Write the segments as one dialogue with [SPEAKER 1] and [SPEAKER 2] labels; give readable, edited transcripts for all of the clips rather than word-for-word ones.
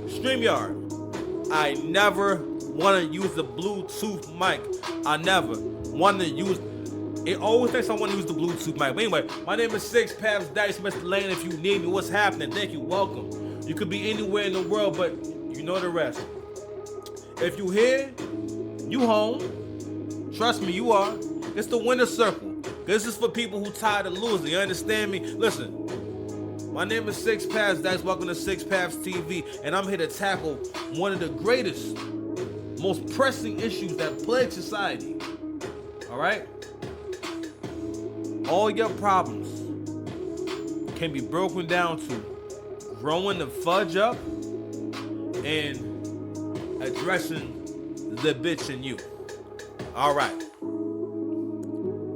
[SPEAKER 1] StreamYard. I never want to use the Bluetooth mic. I never want to use. It always thinks I want to use the Bluetooth mic. But anyway, my name is Six Paths Dice, Mr. Lane. If you need me, what's happening? Thank you. Welcome. You could be anywhere in the world, but you know the rest. If you here, you home. Trust me, you are. It's the winner circle. This is for people who tired of losing. You understand me? Listen, my name is Six Paths Dice. Welcome to Six Paths TV, and I'm here to tackle one of the greatest, most pressing issues that plague society. All right? All your problems can be broken down to growing the fudge up and addressing the bitch in you. All right.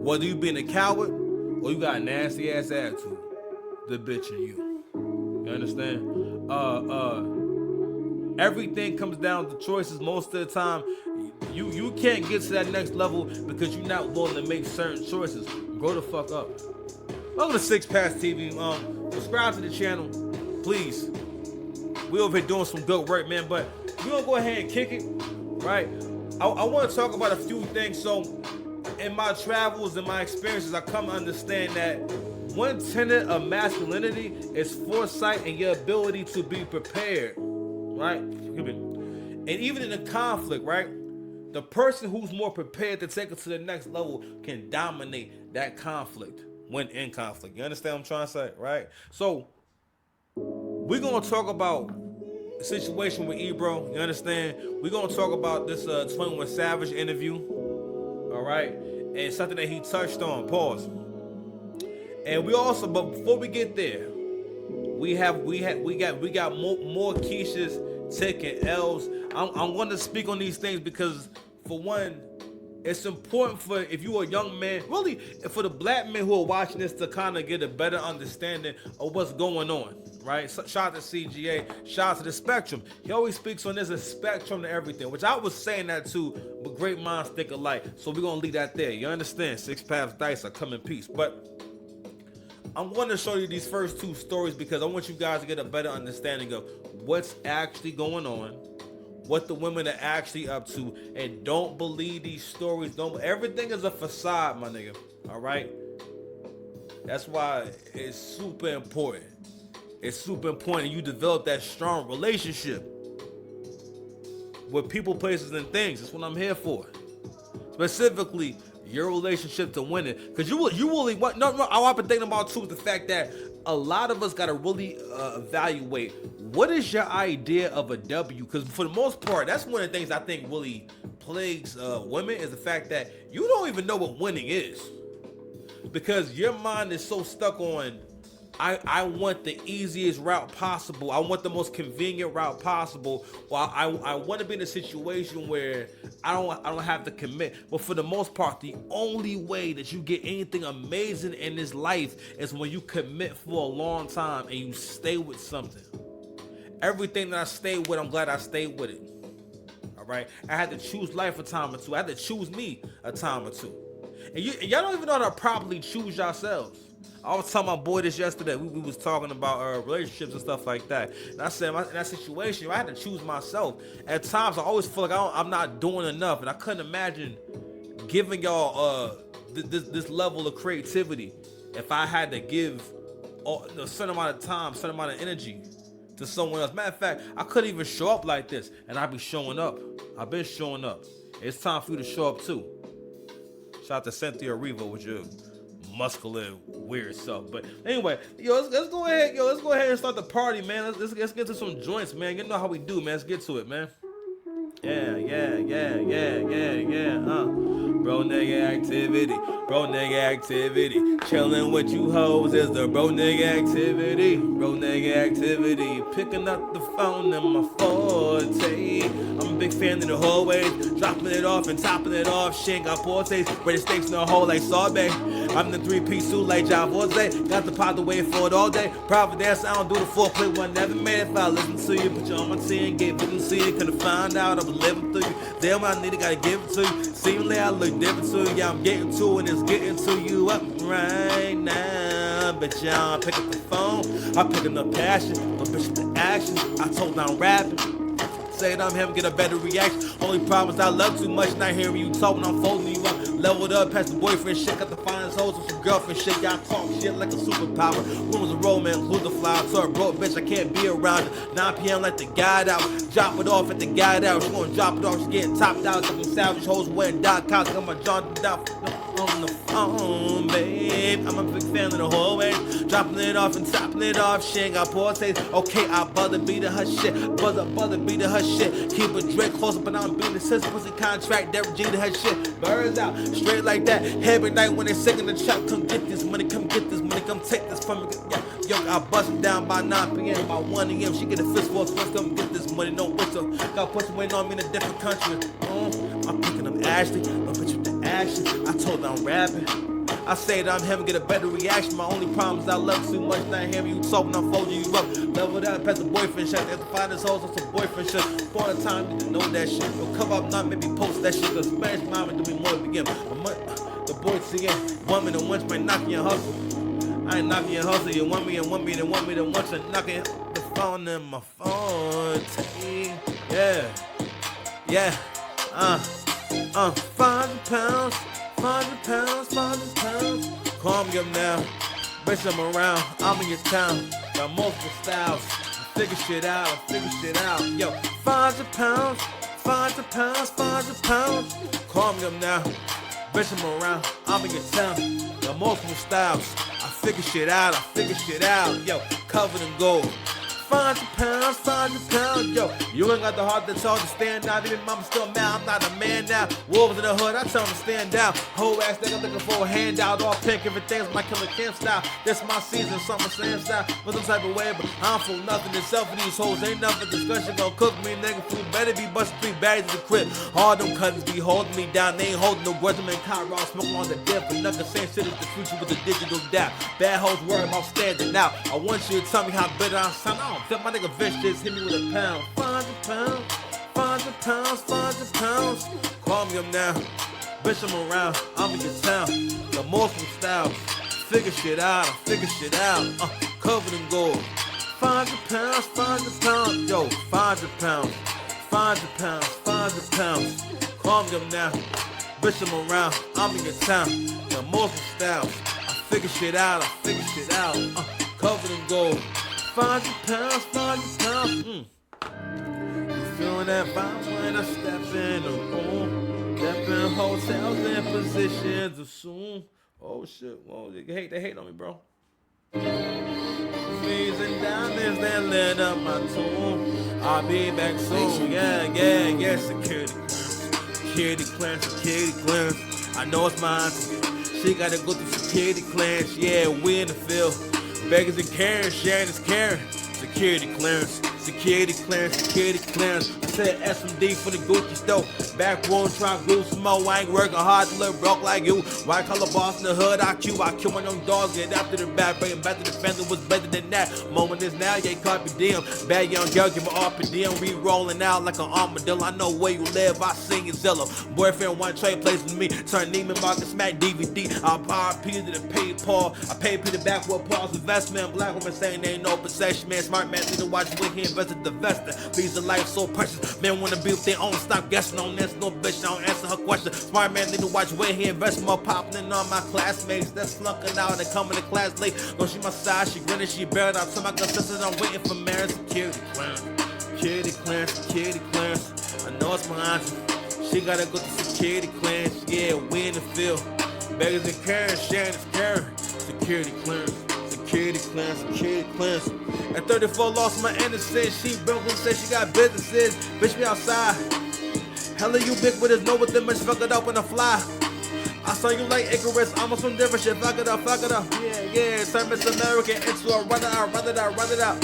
[SPEAKER 1] Whether you being a coward or you got a nasty ass attitude, the bitch in you. You understand? Everything comes down to choices most of the time. You can't get to that next level because you're not willing to make certain choices. Grow the fuck up. Welcome to Six Paths TV. Subscribe to the channel, please. We over here doing some good work, man. But we're gonna go ahead and kick it, right? I want to talk about a few things. So, in my travels and my experiences, I come to understand that one tenet of masculinity is foresight and your ability to be prepared, right? And even in a conflict, right? The person who's more prepared to take it to the next level can dominate that conflict when in conflict. You understand what I'm trying to say, right? So, we're going to talk about the situation with Ebro. You understand? We're going to talk about this 21 Savage interview, all right? And something that he touched on. Pause. And we also, but before we get there, we got more Keishas taking L's. I'm going to speak on these things because, for one, it's important for, if you're a young man, really for the black men who are watching this to kind of get a better understanding of what's going on, right? So, shout out to CGA, shout out to the spectrum. He always speaks on there's a spectrum to everything, which I was saying that too, but great minds think alike. So we're going to leave that there. You understand? Six Paths Dice are come in peace. But I'm going to show you these first two stories because I want you guys to get a better understanding of what's actually going on, what the women are actually up to, and don't believe these stories. Everything is a facade, my nigga. All right? That's why it's super important. It's super important you develop that strong relationship with people, places, and things. That's what I'm here for. Specifically, your relationship to winning. Because you really want, no, I've been thinking about too is the fact that a lot of us got to really evaluate what is your idea of a W. Because for the most part, that's one of the things I think really plagues women is the fact that you don't even know what winning is. Because your mind is so stuck on, I want the easiest route possible. I want the most convenient route possible. Well, I want to be in a situation where I don't have to commit. But for the most part, the only way that you get anything amazing in this life is when you commit for a long time and you stay with something. Everything that I stayed with, I'm glad I stayed with it. All right? I had to choose life a time or two. I had to choose me a time or two. And y'all don't even know how to properly choose yourselves. I was telling my boy this yesterday. We was talking about relationships and stuff like that. And I said, in that situation, I had to choose myself. At times, I always feel like I'm not doing enough. And I couldn't imagine giving y'all this level of creativity if I had to give a certain amount of time, certain amount of energy to someone else. Matter of fact, I couldn't even show up like this. And I'd be showing up. I've been showing up. It's time for you to show up too. Shout out to Cynthia Riva with your muscular weird self. But anyway, let's go ahead and start the party, man. Let's get to some joints, man. You know how we do, man. Let's get to it, man. Yeah. Bro nigga activity. Chillin' with you hoes is the bro nigga activity. Picking up the phone in my forte. I'm a big fan of the hallways. Dropping it off and topping it off. Shit got portes. Ready steaks in the hole like sorbet. I'm the 3-piece suit like John Forte. Got the pot to wait for it all day. Providence, I don't do the foreplay. One never made it if I listen to you. Put you on my team, gave it to see you. Couldn't find out I was living through you. Damn, I need it, gotta give it to you. Seemingly I look different to you. Yeah, I'm getting to it and it's getting to you up right now. bitch, yeah, I pick up the phone. I picking up passion, but bitch the action. I told I'm rapping. Say that I'm him, get a better reaction. Only problem is I love too much, not hearing you talk when I'm folding you up. Leveled up past the boyfriend shit, got the finest hoes with some girlfriend shit. Y'all talk shit like a superpower. Rumors of romance, who's the flower? To a broke bitch, I can't be around it. 9 p.m. like the guide out. Drop it off at the guide out. She gonna drop it off, she getting topped out. Some savage hoes wearing dot cops. Got my jaw down on the phone, babe. I'm a big fan of the whole way. Dropping it off and topping it off. She ain't got poor taste. Okay, I bother be to her shit. Bother be to her shit. Keep a drink close up and I'm being the sister pussy contract. Derek G to her shit. Birds out, straight like that. Every night when they singing the trap, come get this money, come get this money, come take this from me. Yeah. Yo, I bust it down by 9 p.m. By 1 a.m. She get a fist for us, come get this money. No whistle. Got pussy waiting on me in a different country. I'm picking up Ashley. I'm bitch with the action. I told her I'm rapping. I say that I'm having get a better reaction. My only problem is I love too much. Not hearing you talk when I'm folding you up. Leveled up past the boyfriend shit. At the finest hoes on some boyfriend shit. For the time you know that shit. Yo, cover up not maybe post that shit. Cause Spanish mama do me more to begin. The boy again. Want me to once might knock you and hustle. I ain't knocking your hustle. You want me and want me to want me to want you knocking the phone in my phone. Yeah. 500 pounds. 500 pounds, 500 pounds. Call me up now, bitch, I'm around, I'm in your town. Got multiple styles, I figure shit out, Yo, 500 pounds, 500 pounds, 500 pounds. Call me up now, bitch, I'm around, I'm in your town. Got multiple styles, I figure shit out, Yo, covered in gold. 500 pounds, 500 pounds, yo. You ain't got the heart to talk to stand out. Even mama still mad, I'm not a man now. Wolves in the hood, I tell them to stand down. Whole ass nigga looking for a handout. All pink, everything's my killer camp style. This my season, summer slam style. With some type of way, but I'm for nothing. Itself for these hoes, ain't nothing discussion. Gon' cook me, nigga. Food better be busting 3 bags in the crib. All them cousins be holding me down. They ain't holding no grudge. I'm in Cairo, smoking on the dip. But nothing same shit as the future with the digital dap. Bad hoes worry about standing out. I want you to tell me how bitter I sound. I don't feel my nigga Vince just hit me with a pound. 500 pounds, 500 pounds, 500 pounds. Call me up now, bitch, I'm around, I'm in your town. Got multiple styles, figure shit out, covered in gold. 500 pounds, 500 pounds, yo, 500 pounds, 500 pounds, 500 pounds. Call me up now, bitch, I'm around, I'm in your town. Got multiple styles, I figure shit out, covered in gold. 500 pounds, 500 pounds. You feeling that vibe when I step in the room? Step in hotels and positions assume. Oh shit, whoa, they hate on me, bro. Freezing diamonds that lit up my tomb. I'll be back soon. Yeah. Security clearance. I know it's mine. She gotta go through security clearance. Yeah, we in the field. Beggars and Karen, sharing is caring. Security clearance. I said SMD for the Gucci stove. Back room trying to glue some more. I ain't working hard to look broke like you. White collar boss in the hood, I kill one of them dogs. Get after the bad, bring back to the family was better than that. Moment is now, yeah, carpe diem. Bad young girl, give me RPD. We rolling out like an armadillo. I know where you live, I sing your Zillow. Boyfriend one trade place with me. Turn Neiman Marcus smack DVD. I'll RP to the PayPal. I pay Peter back with Paul's investment. Black woman saying they ain't no possession. Man, smart man need to watch where he invested the vesting. These are life so precious. Men wanna be with their own. Stop guessing on this. No bitch, I don't answer her question. Smart man need to watch where he invests. More popping on my classmates that's flunking out and coming to class late. Go she my side, she grinning, she buried out to my consistent. I'm waiting for marriage. Security clearance. I know it's my auntie. She gotta go to security clearance. Yeah, we in the field. Beggars and Karen, sharing is caring. Security clearance. At 34, lost my innocence. She broke and said she got businesses. Bitch, me outside. Hella ubiquitous, know what them much fuck it up when I fly. I saw you like Icarus, I'm on some different shit. Fuck it up. Yeah. Turn Miss American into a run it out.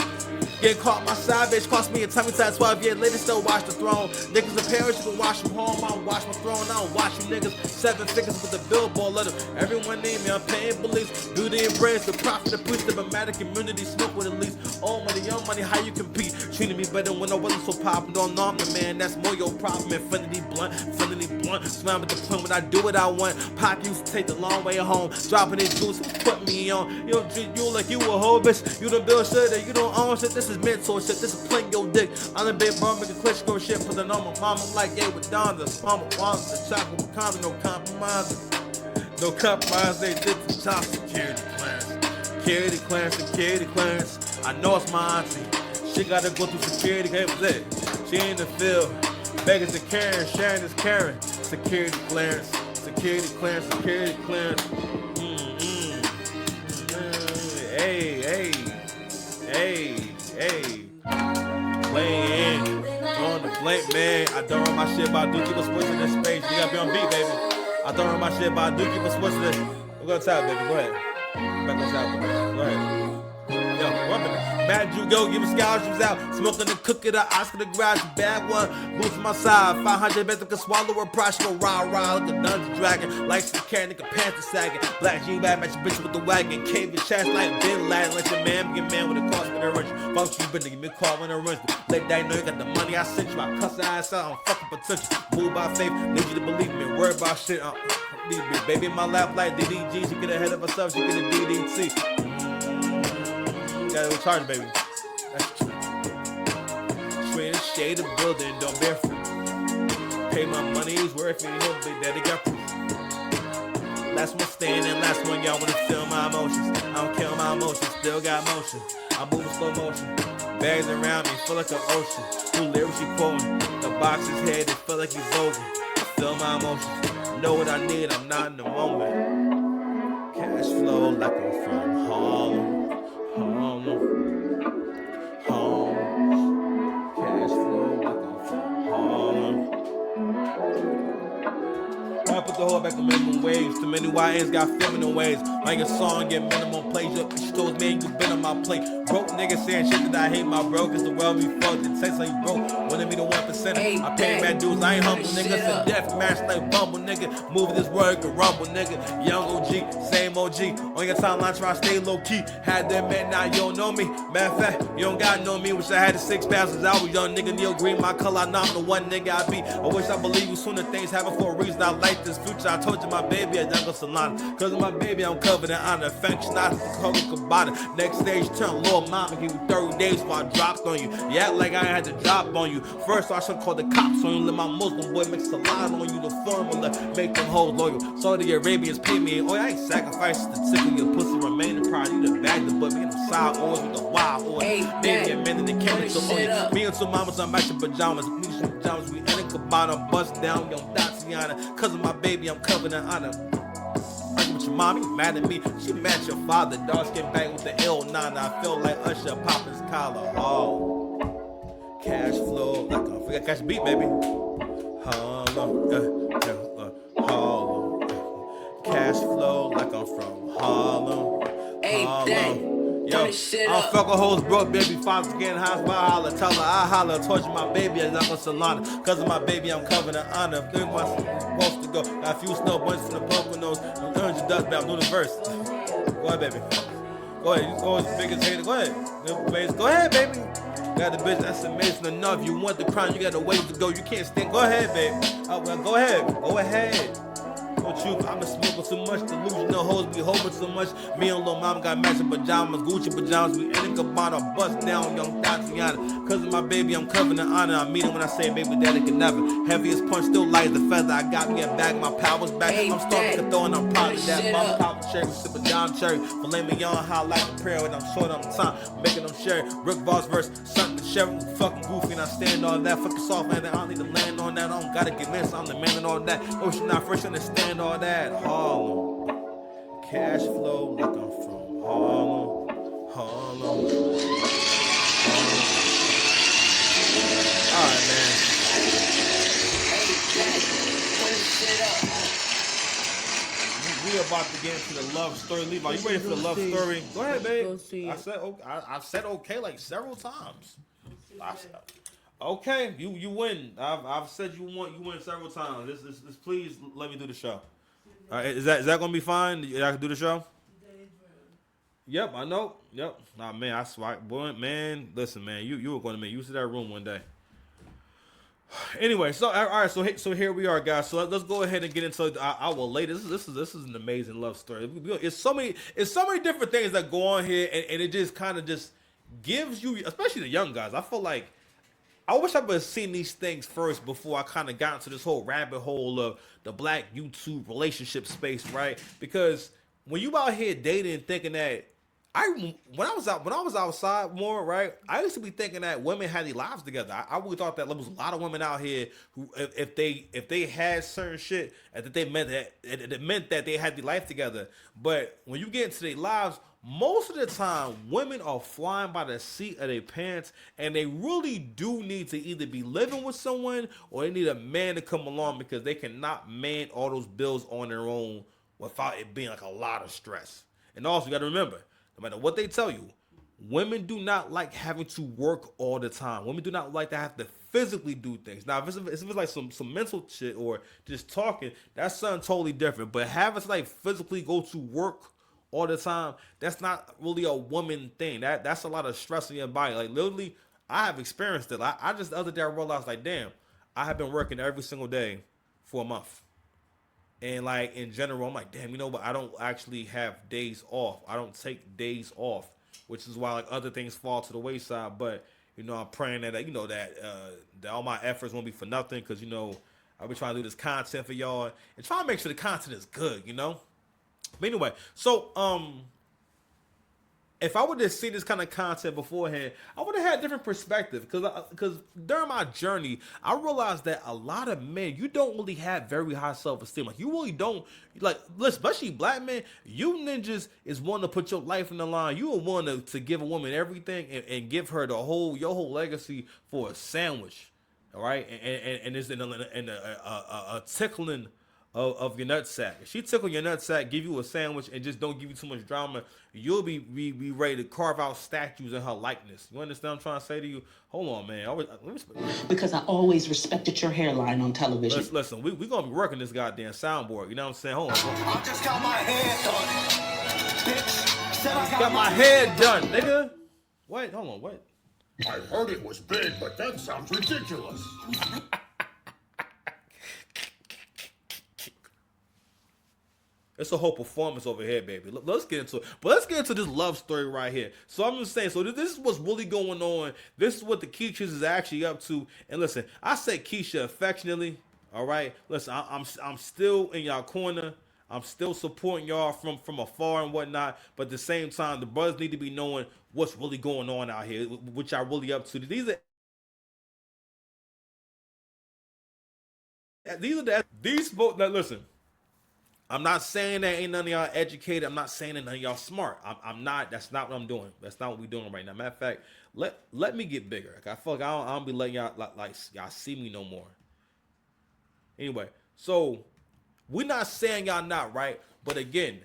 [SPEAKER 1] Getting caught my side bitch, cost me a tummy tie 12 years later, still watch the throne. Niggas in Paris, you can watch them home, I don't watch my throne, I don't watch you niggas. 7 figures with the billboard letter. Everyone need me, I'm paying beliefs. Beauty and brains, the profit, the preach, the dramatic community, smoke with at least. Old money, young money, how you compete? Treating me better when I wasn't so poppin'. Don't know I'm the man, that's more your problem. Infinity blunt. blunt. Slam at the point when I do what I want. Pop used to take the long way home. Dropping his juice, who put me on? You don't treat you like you a whole bitch. You don't build shit that you don't own shit. This is mentor shit. This is playing your dick. I'm the big bum, making Klitschko shit. Put it on my mama like yeah with Donda. Mama wants the chocolate with condom, no compromise. No compromise, they did the top security clearance. Security clearance, security clearance. I know it's my auntie. She gotta go through security clearance. She in the field. Beggars are Karen, Sharon is Karen. Security clearance, security clearance, security clearance. Hey. Playing on the blank, man. I don't run my shit by Dookie, but switching this space. You gotta be on beat, baby. I don't run my shit by Dookie, but switching this. We're gonna tap, baby. Go ahead. Back on top, baby. Go ahead. Yo, 1 minute. Mad you go, giving scholarships out. Smoking the cookie, the Oscar, the garage, bag one. Boots my side. 500 bets, I can swallow a price. Go rah, like a dungeon dragon. Like some cat, nigga, pants sagging. Black G bag, match your bitch with the wagon. Cave your chest like Bin Laden. Let your man be a man with a cost with a wrench. Fuck you, but nigga, give me a call when I run. Late night, know you got the money I sent you. I cuss your ass out, I'm fucking potential. Move by faith, need you to believe me. Worry about shit, baby in my lap like DDG. She get ahead of herself, she get a DDT. Gotta recharge, baby. That's true. Straight and shade of building, don't bear fruit. Pay my money's worth, and no big daddy got proof. Last one standing, last one y'all wanna feel my emotions. I don't kill my emotions, still got motion. I move in slow motion. Bags around me, feel like an ocean. Who lyrics she quoting? The box is head, it feel like he's over. I feel my emotions. Know what I need, I'm not in the moment. Cash flow like I'm from Harlem. Home. Cash flow like I'm from Harlem. I put the whole back on minimum wage. Too many YNs got feminine ways. Like a song, get minimum plays. Up the stores, man, you been on my plate. Broke niggas saying shit that I hate my bro. Cause the world be fucked. It tastes like you broke. Wanna be the 1%. I pay mad dudes, I ain't humble niggas. A death match like Bumble nigga. Move this word, can rumble nigga. Young OG, same OG. On your timeline, try to stay low key. Had them man, now you don't know me. Matter of fact, you don't gotta know me. Wish I had the 6 pounds since I was young nigga. Neil Green, my color, I know I'm the one nigga I be. I wish I believe you sooner things happen for a reason. I like this future. I told you my baby a jungle salon. Cause of my baby, I'm covered in honor. Affection, not Coca Cabana. Next stage, turn little mama. Give you 30 days before I dropped on you. You act like I ain't had to drop on you. First, I should call the cops on you. Let my Muslim boy make salon on you. The formula, make them hoes loyal. Saudi Arabians pay me. Oh, I ain't sacrificing to tickle your pussy. Remaining proud. You the bag the butt. Me and them side oils with the wild oil. Baby, a minute, they can't make the me and two mamas, I'm matching pajamas. Me some pajamas, we in a cabana. Bust down, young Tatiana. Cause of my baby, I'm covered in honor. Arguing with your mommy, mad at me. She mad at your father. Dog skin back with the L9. I feel like Usher popping his collar. Oh, cash flow. Like I forgot catch beat, baby. Harlem. Cash flow like I'm from Harlem. Harlem. Yo, I don't fuck with hoes broke, baby. Fox getting high, by holler. Tell her I holler. Told you my baby, I'm not gonna salon. Cause of my baby, I'm covered in honor. Think I'm supposed to go. Got a few snow bunches from the Poconos. I'm turning your dust, but I'm doing the verse. Go ahead, baby. Go ahead. You always the biggest hater. Go ahead. Go ahead, baby. Got the bitch that's amazing enough. You want the crown, you got a ways to go. You can't stand. Go ahead, baby. Go ahead. Go ahead. No truth, I've been smoking so much, delusional hoes be hoping so much. Me and Lil Mama got matching pajamas, Gucci pajamas. We in a cabana, bust down, young Tatiana. Cause of my baby, I'm covered in honor. I mean it when I say baby daddy can never. Heaviest punch still light as a feather. I got me a bag, my power's back. I'm starting to throw and I'm proud of that. Mama pop cherry, sipping down cherry. Filet mignon, high like a prayer, and I'm short on time. Making them share. Rick Voss verse, something to share. Fucking goofy, and I stand on that. Fucking soft man, I don't need to land on that. I don't gotta get missed, I'm the man and all that. Ocean not first, understand all that. Harlem, cash flow like I'm from Harlem. Alright, man. We about to get into the love story. Levi, you ready for the love story? Go ahead, babe. I've said okay like several times. Okay, you win. I've said you win several times. This please let me do the show. All right, is that gonna be fine? I can do the show. Yep, I know. Yep. Nah, man, I swear, boy, man. Listen, man, you were going to make use of that room one day. Anyway, so all right, so here we are, guys. So let's go ahead and get into our latest. This is an amazing love story. It's so many different things that go on here, and it just kind of just gives you, especially the young guys. I feel like I wish I would have seen these things first before I kind of got into this whole rabbit hole of the black YouTube relationship space, right? Because when you out here dating and thinking that when I was outside more, right, I used to be thinking that women had their lives together. I really thought that there was a lot of women out here who, if they had certain shit, that they meant that it meant that they had their life together. But when you get into their lives, most of the time, women are flying by the seat of their pants, and they really do need to either be living with someone or they need a man to come along because they cannot man all those bills on their own without it being like a lot of stress. And also, you got to remember, no matter what they tell you, women do not like having to work all the time. Women do not like to have to physically do things. Now, if it's like some mental shit or just talking, that's something totally different. But having to like physically go to work all the time, that's not really a woman thing. That's a lot of stress in your body. Like literally, I have experienced it. I just the other day I realized like, damn, I have been working every single day for a month. And like in general, I'm like, damn, you know what? I don't actually have days off. I don't take days off, which is why like other things fall to the wayside. But I'm praying that that all my efforts won't be for nothing because I've been trying to do this content for y'all and trying to make sure the content is good. But anyway, so if I would have seen this kind of content beforehand, I would have had a different perspective. Because during my journey, I realized that a lot of men, you don't really have very high self-esteem. Like, you really don't, like, especially black men, you ninjas is willing to put your life in the line. You are willing to give a woman everything and give her your whole legacy for a sandwich. All right? And it's in a tickling of your nutsack. If she tickle your nutsack, give you a sandwich, and just don't give you too much drama, you'll be ready to carve out statues in her likeness. You understand what I'm trying to say to you? Hold on, man.
[SPEAKER 2] Because I always respected your hairline on television.
[SPEAKER 1] Listen, we going to be working this goddamn soundboard. You know what I'm saying? Hold on.
[SPEAKER 3] I just got my hair done. Bitch, said I
[SPEAKER 1] got my hair done, nigga. Wait, hold on, what?
[SPEAKER 3] I heard it was big, but that sounds ridiculous.
[SPEAKER 1] It's a whole performance over here, baby. Let's get into it. But let's get into this love story right here. So I'm just saying, so this is what's really going on. This is what the Keishas is actually up to. And listen, I say Keisha affectionately. All right. Listen, I'm still in y'all corner. I'm still supporting y'all from afar and whatnot. But at the same time, the brothers need to be knowing what's really going on out here, which y'all really up to. These both. Now listen. I'm not saying that ain't none of y'all educated. I'm not saying that none of y'all smart. I'm not. That's not what I'm doing. That's not what we're doing right now. Matter of fact, let me get bigger. Like, I feel like I don't be letting y'all like y'all see me no more. Anyway, so we're not saying y'all not right, but again,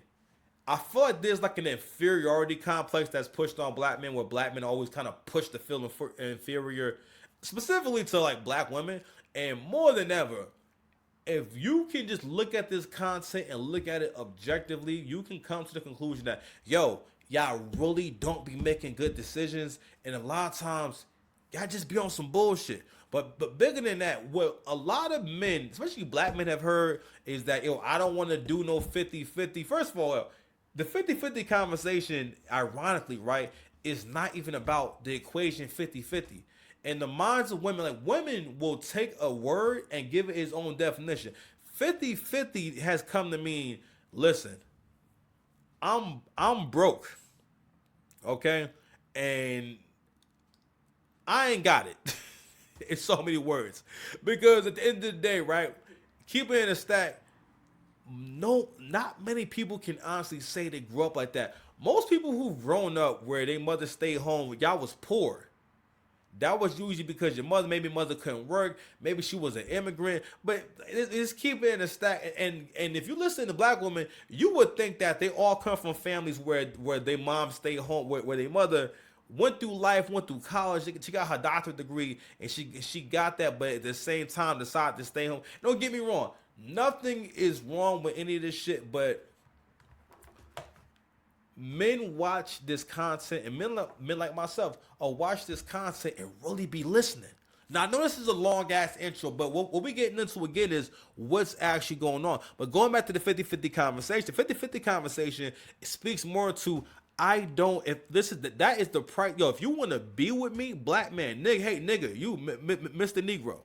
[SPEAKER 1] I feel like there's like an inferiority complex that's pushed on black men, where black men always kind of push the feeling inferior, specifically to like black women, and more than ever. If you can just look at this content and look at it objectively, you can come to the conclusion that, y'all really don't be making good decisions. And a lot of times, y'all just be on some bullshit. But bigger than that, what a lot of men, especially black men, have heard is that, I don't want to do no 50-50. First of all, the 50-50 conversation, ironically, right, is not even about the equation 50-50. In the minds of women, like, women will take a word and give it its own definition. 50-50 has come to mean, listen, I'm broke, okay, and I ain't got it. In so many words, because at the end of the day, right, keep it in a stack. No, not many people can honestly say they grew up like that. Most people who've grown up where their mother stayed home, y'all was poor. That was usually because your mother couldn't work. Maybe she was an immigrant. But it's keep it in a stack. And if you listen to black women, you would think that they all come from families where their mom stayed home, where their mother went through life, went through college. She got her doctorate degree, and she got that, but at the same time decided to stay home. Don't get me wrong. Nothing is wrong with any of this shit, but men watch this content, and men like myself watch this content and really be listening. Now I know this is a long ass intro, but what we getting into again is what's actually going on. But going back to the 50-50 conversation, 50-50 conversation speaks more to I don't if this is that is the price. Yo, if you want to be with me, black man, nigga, hey nigga, you Mr. Negro.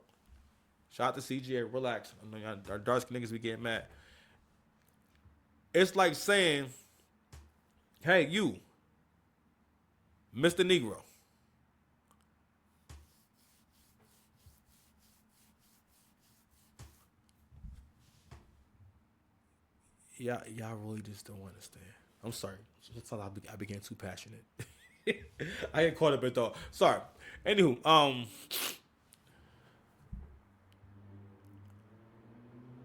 [SPEAKER 1] Shout out to CJ, relax. I know our dark skin niggas be getting mad. It's like saying, hey you, Mr. Negro. Y'all really just don't understand. I'm sorry. Sometimes I became too passionate. I get caught up in thought. Sorry. Anywho,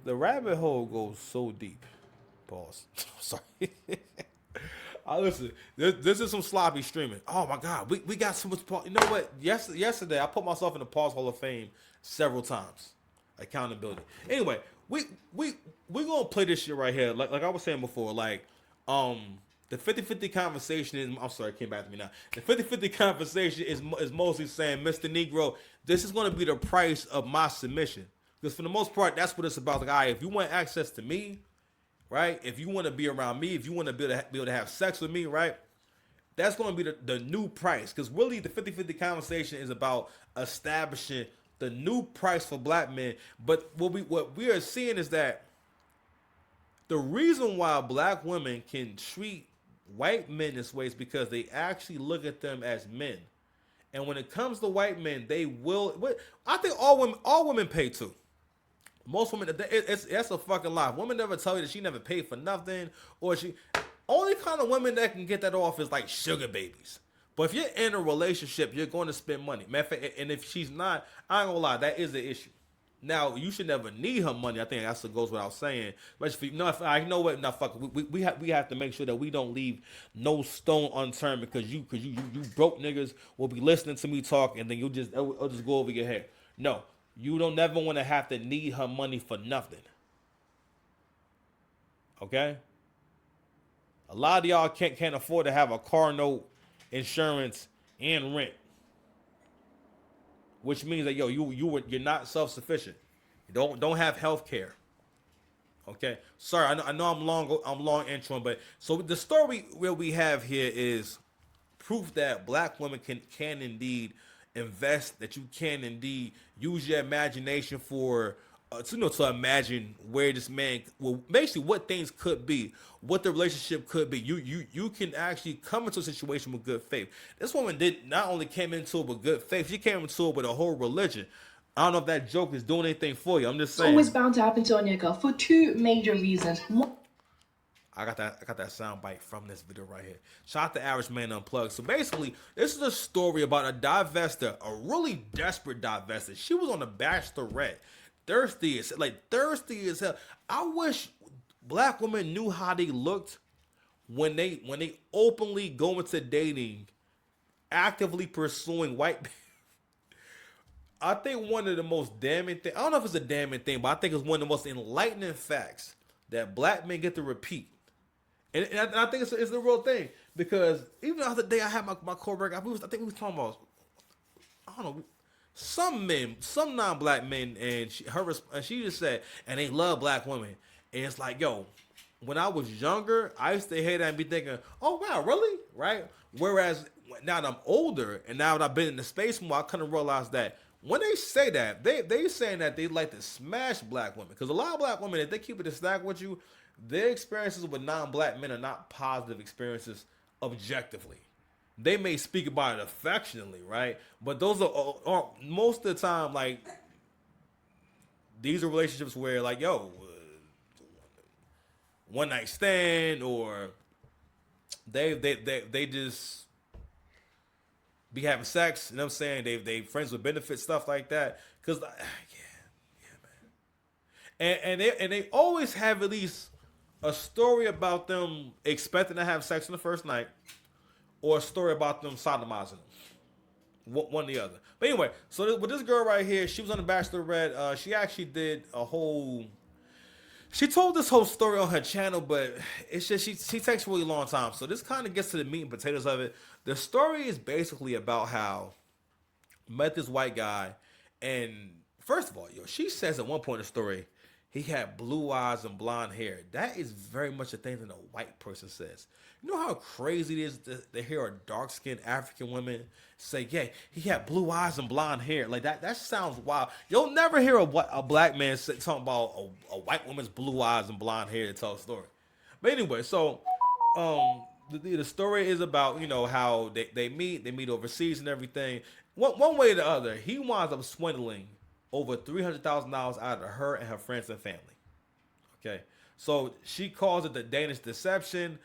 [SPEAKER 1] the rabbit hole goes so deep. Pause. Sorry. Listen. This is some sloppy streaming. Oh my God, we got so much. You know what? Yesterday I put myself in the Pause Hall of Fame several times. Accountability. Anyway, we gonna play this shit right here. Like I was saying before, like the 50-50 conversation is, I'm sorry, it came back to me now. The 50-50 conversation is mostly saying, Mr. Negro, this is gonna be the price of my submission. Because for the most part, that's what it's about. Like, all right, if you want access to me, right? If you want to be around me, if you want to be able to have sex with me, right? That's going to be the new price. Because really, the 50-50 conversation is about establishing the new price for black men. But what we are seeing is that the reason why black women can treat white men this way is because they actually look at them as men. And when it comes to white men, they will. I think all women pay too. Most women, that's a fucking lie. Women never tell you that she never paid for nothing, or she. Only kind of women that can get that off is like sugar babies. But if you're in a relationship, you're going to spend money. And if she's not, I ain't gonna lie, that is an issue. Now you should never need her money. I think that's what goes without saying. But if I know what, now fuck, we have to make sure that we don't leave no stone unturned because you broke niggas will be listening to me talk and then it'll just go over your head. No. You don't never want to have to need her money for nothing. Okay? A lot of y'all can't afford to have a car note, insurance, and rent. Which means that you're not self-sufficient. You don't have health care. Okay? Sorry, I know I'm long introing, but so the story where we have here is proof that black women can indeed invest, that you can indeed use your imagination for to imagine where this man, well, basically what things could be, what the relationship could be. You can actually come into a situation with good faith. This woman did not only came into it with good faith, she came into it with a whole religion. I don't know if that joke is doing anything for you. I'm just saying.
[SPEAKER 4] It's always bound to happen to Onyeka for two major reasons.
[SPEAKER 1] I got that sound bite from this video right here. Shout out to Average Man Unplugged. So basically, this is a story about a divester, a really desperate divester. She was on the Bachelorette, thirsty as hell. I wish black women knew how they looked when they openly go into dating, actively pursuing white men. I think one of the most damning things, I don't know if it's a damning thing, but I think it's one of the most enlightening facts that black men get to repeat. And I think it's the real thing, because even the other day I had my coworker. I think we was talking about, I don't know, some non-black men, and she just said, and they love black women, and it's like, yo, when I was younger, I used to hear that and be thinking, oh wow, really, right? Whereas now that I'm older and now that I've been in the space more, I kind of realized that when they say that, they saying that they like to smash black women, because a lot of black women, if they keep it a stack with you, their experiences with non-black men are not positive experiences objectively. They may speak about it affectionately, right? But those are most of the time, like, these are relationships where, like, yo, one night stand, or they just be having sex. You know what I'm saying? They friends with benefits, stuff like that. Cause man. And they always have at least a story about them expecting to have sex on the first night, or a story about them sodomizing them. One or the other. But anyway, so with this girl right here, she was on the Bachelorette. She actually did she told this whole story on her channel, but it's just she takes a really long time. So this kind of gets to the meat and potatoes of it. The story is basically about how met this white guy, And first of all, yo, she says at one point in the story, he had blue eyes and blonde hair. That is very much a thing that a white person says. You know how crazy it is to hear a dark-skinned African woman say, yeah, he had blue eyes and blonde hair. Like, that sounds wild. You'll never hear a black man talking about a white woman's blue eyes and blonde hair to tell a story. But anyway, so the story is about, you know, how they meet overseas and everything. One way or the other, he winds up swindling over $300,000 out of her and her friends and family. Okay, so she calls it the Danish deception.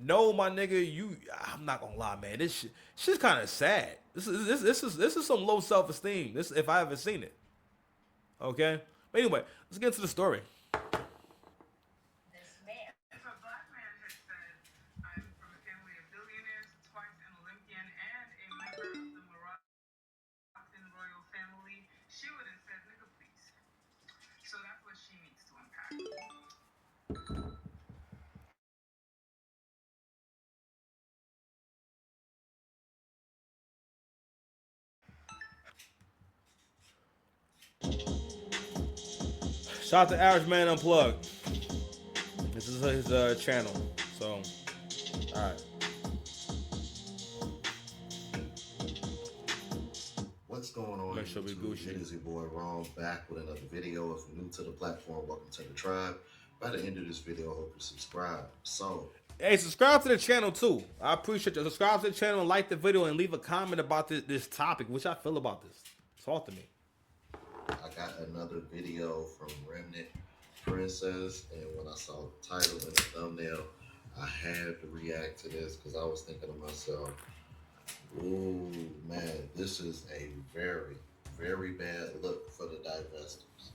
[SPEAKER 1] No, my nigga, I'm not gonna lie, man. Shit's kind of sad. This is some low self esteem. This, if I ever seen it. Okay, but anyway, let's get into the story.
[SPEAKER 5] If a black man had said, I'm from a family of billionaires, twice an Olympian, and a member of the Moroccan royal family, she would have said, nigga, please. So that's what she needs to unpack.
[SPEAKER 1] Shout out to Average Man Unplugged. This is his channel. So, all right.
[SPEAKER 6] What's going on?
[SPEAKER 1] Make sure we
[SPEAKER 6] YouTube?
[SPEAKER 1] Gucci.
[SPEAKER 6] It is your boy Ron back with another video. If you're new to the platform, welcome to the tribe. By the end of this video, I hope you subscribe. So,
[SPEAKER 1] Hey, subscribe to the channel too. I appreciate you. Subscribe to the channel and like the video and leave a comment about this topic. Which I feel about this. Talk to me.
[SPEAKER 6] I got another video from Remnant Princess, and when I saw the title and the thumbnail, I had to react to this because I was thinking to myself, ooh, man, this is a very, very bad look for the divestors.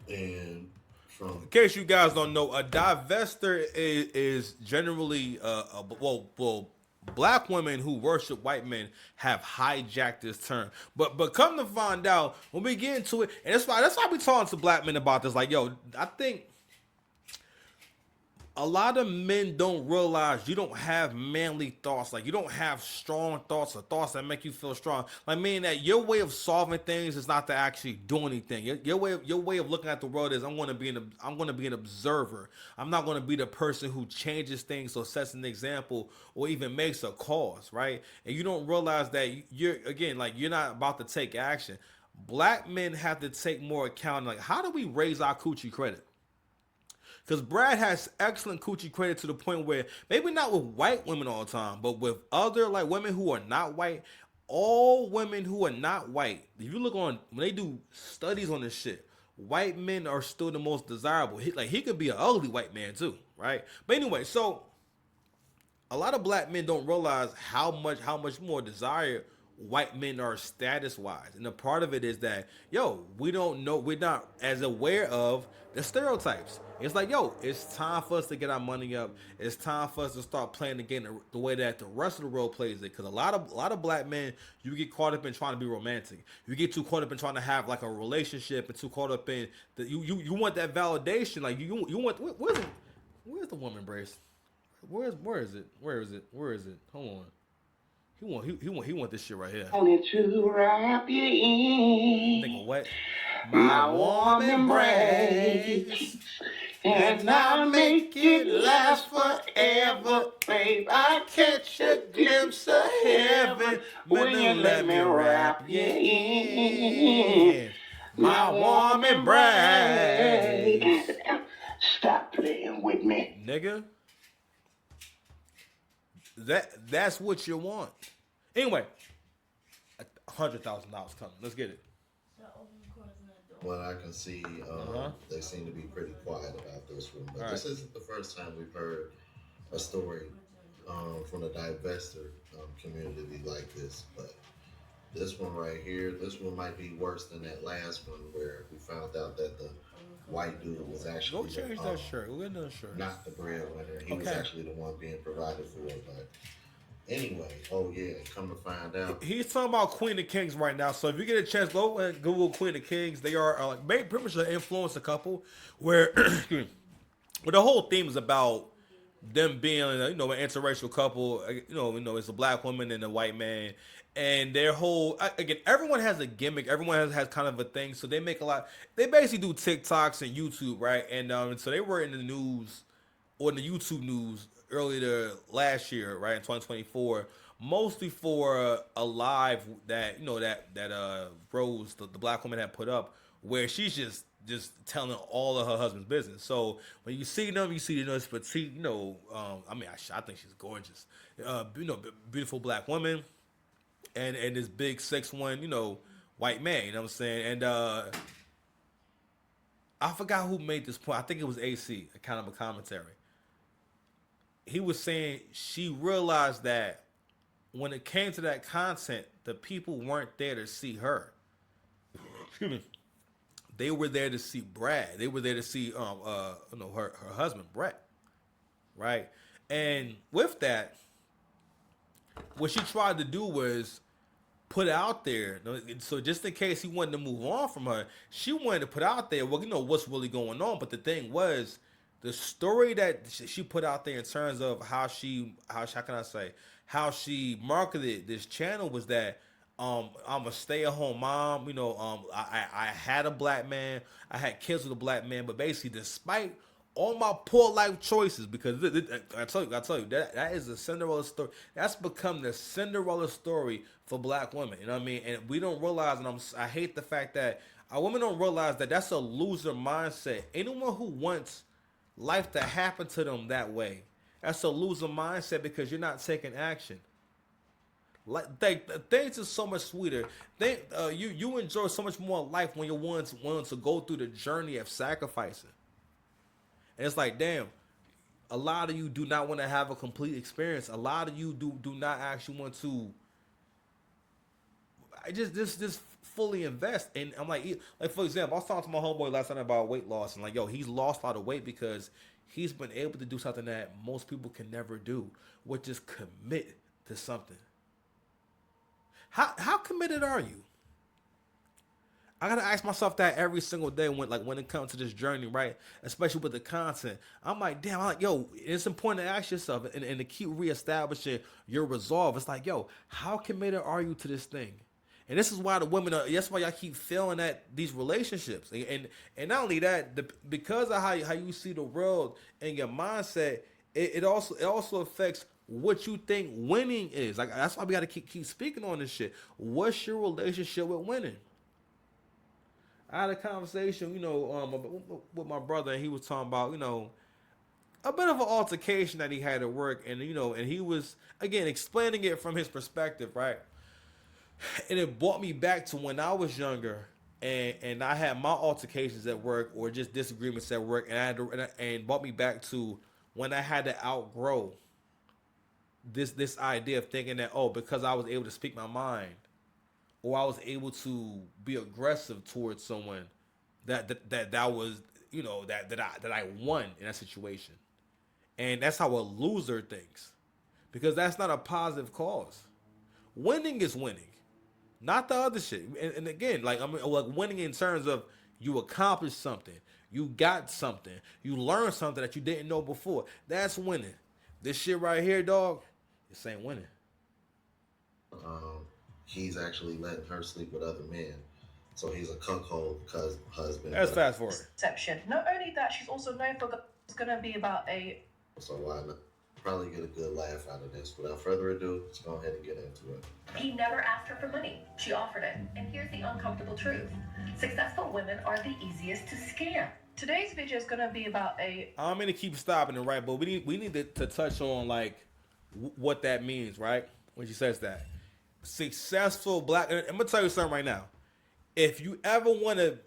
[SPEAKER 6] And from
[SPEAKER 1] In case you guys don't know, a divester is generally black women who worship white men have hijacked this term. But come to find out, when we get into it, and that's why we talking to black men about this. Like, yo, I think a lot of men don't realize you don't have manly thoughts. Like, you don't have strong thoughts or thoughts that make you feel strong. Like, meaning that your way of solving things is not to actually do anything. Your way of looking at the world is I'm going to be an observer. I'm not going to be the person who changes things or sets an example or even makes a cause, right? And you don't realize that you're not about to take action. Black men have to take more account. Like, how do we raise our coochie credit? Because Brad has excellent coochie credit to the point where maybe not with white women all the time, but with other like women who are not white, all women who are not white, if you look on, when they do studies on this shit, white men are still the most desirable. He could be an ugly white man too, right? But anyway, so a lot of black men don't realize how much more desired white men are status wise. And a part of it is that, yo, we're not as aware of the stereotypes. It's like, yo, it's time for us to get our money up. It's time for us to start playing the game the way that the rest of the world plays it. Because a lot of black men, you get caught up in trying to be romantic. You get too caught up in trying to have like a relationship, and too caught up in that you want that validation. Like you want where's the woman brace? Where is it? Hold on. He want this shit right here.
[SPEAKER 3] Only to wrap you in
[SPEAKER 1] Nigga, what?
[SPEAKER 3] my warm embrace, and I'll make it last forever, babe. I catch a glimpse of heaven when you let me wrap you in my warm embrace. Stop playing with me,
[SPEAKER 1] Nigga. That's what you want. Anyway, $100,000 coming. Let's get it.
[SPEAKER 6] what I can see, they seem to be pretty quiet about this one. But this isn't the first time we've heard a story from the divestor community like this. But this one right here, this one might be worse than that last one where we found out that the white dude was actually
[SPEAKER 1] Go change that shirt. We're another shirt.
[SPEAKER 6] not the breadwinner. He was actually the one being provided for. But anyway, oh yeah, come to find out,
[SPEAKER 1] He's talking about Queen of Kings right now. So if you get a chance, go and Google Queen of Kings. They are like pretty much an influencer couple where, where the whole theme is about them being an interracial couple. It's a black woman and a white man, and their whole again, everyone has a gimmick. Everyone has kind of a thing. So they make a lot. They basically do TikToks and YouTube, right? And so they were in the news or in the YouTube news earlier last year, right in 2024, mostly for a live that Rose, the black woman, had put up, where she's just telling all of her husband's business. So when you see them, you see this petite, I think she's gorgeous, beautiful black woman, and this big 6'1", white man. You know what I'm saying? And I forgot who made this point. I think it was AC, a kind of a commentary. He was saying she realized that when it came to that content, the people weren't there to see her. Excuse me. They were there to see Brad. They were there to see her husband Brett, right? And with that, what she tried to do was put out there. So just in case he wanted to move on from her, she wanted to put out there, well, what's really going on. But the thing was, the story that she put out there in terms of how can I say, how she marketed this channel was that I'm a stay-at-home mom. I had a black man, I had kids with a black man, but basically, despite all my poor life choices, because I tell you that is a Cinderella story. That's become the Cinderella story for black women. You know what I mean? And we don't realize, and I hate the fact that our women don't realize that that's a loser mindset. Anyone who wants life to happen to them that way, that's a loser mindset, because you're not taking action. Like things are so much sweeter. You enjoy so much more life when you're willing to go through the journey of sacrificing. And it's like, damn, a lot of you do not want to have a complete experience. A lot of you do not actually want to just fully invest. And I'm like for example, I was talking to my homeboy last night about weight loss, and like, yo, he's lost a lot of weight because he's been able to do something that most people can never do, which is commit to something. How committed are you? I gotta ask myself that every single day when it comes to this journey, right? Especially with the content. I'm like, damn, it's important to ask yourself and to keep reestablishing your resolve. It's like, yo, how committed are you to this thing? And this is why the women are. That's why y'all keep failing at these relationships. And not only that, because of how you see the world and your mindset, it also affects what you think winning is. Like, that's why we gotta keep speaking on this shit. What's your relationship with winning? I had a conversation, with my brother, and he was talking about, a bit of an altercation that he had at work, and and he was again explaining it from his perspective, right? And it brought me back to when I was younger, and I had my altercations at work or just disagreements at work, and brought me back to when I had to outgrow this idea of thinking that, because I was able to speak my mind, or I was able to be aggressive towards someone, that was that I won in that situation. And that's how a loser thinks, because that's not a positive cause. Winning is winning, not the other shit. And again, like winning in terms of you accomplished something, you got something, you learned something that you didn't know before. That's winning. This shit right here, dog, this ain't winning.
[SPEAKER 6] He's actually letting her sleep with other men. So he's a cuckold husband.
[SPEAKER 1] Let's fast forward.
[SPEAKER 4] Exception. Not only that, she's also known for it's going to be about a...
[SPEAKER 6] So why not? Probably get a good laugh out of this. Without further ado, let's go ahead and get into it.
[SPEAKER 7] He never asked her for money. She offered it. And here's the uncomfortable truth. Successful women are the easiest to scam.
[SPEAKER 4] Today's video is going to be about a...
[SPEAKER 1] I don't mean to keep stopping it, right? But we need to touch on, like, what that means, right? When she says that. Successful black... I'm going to tell you something right now. If you ever want to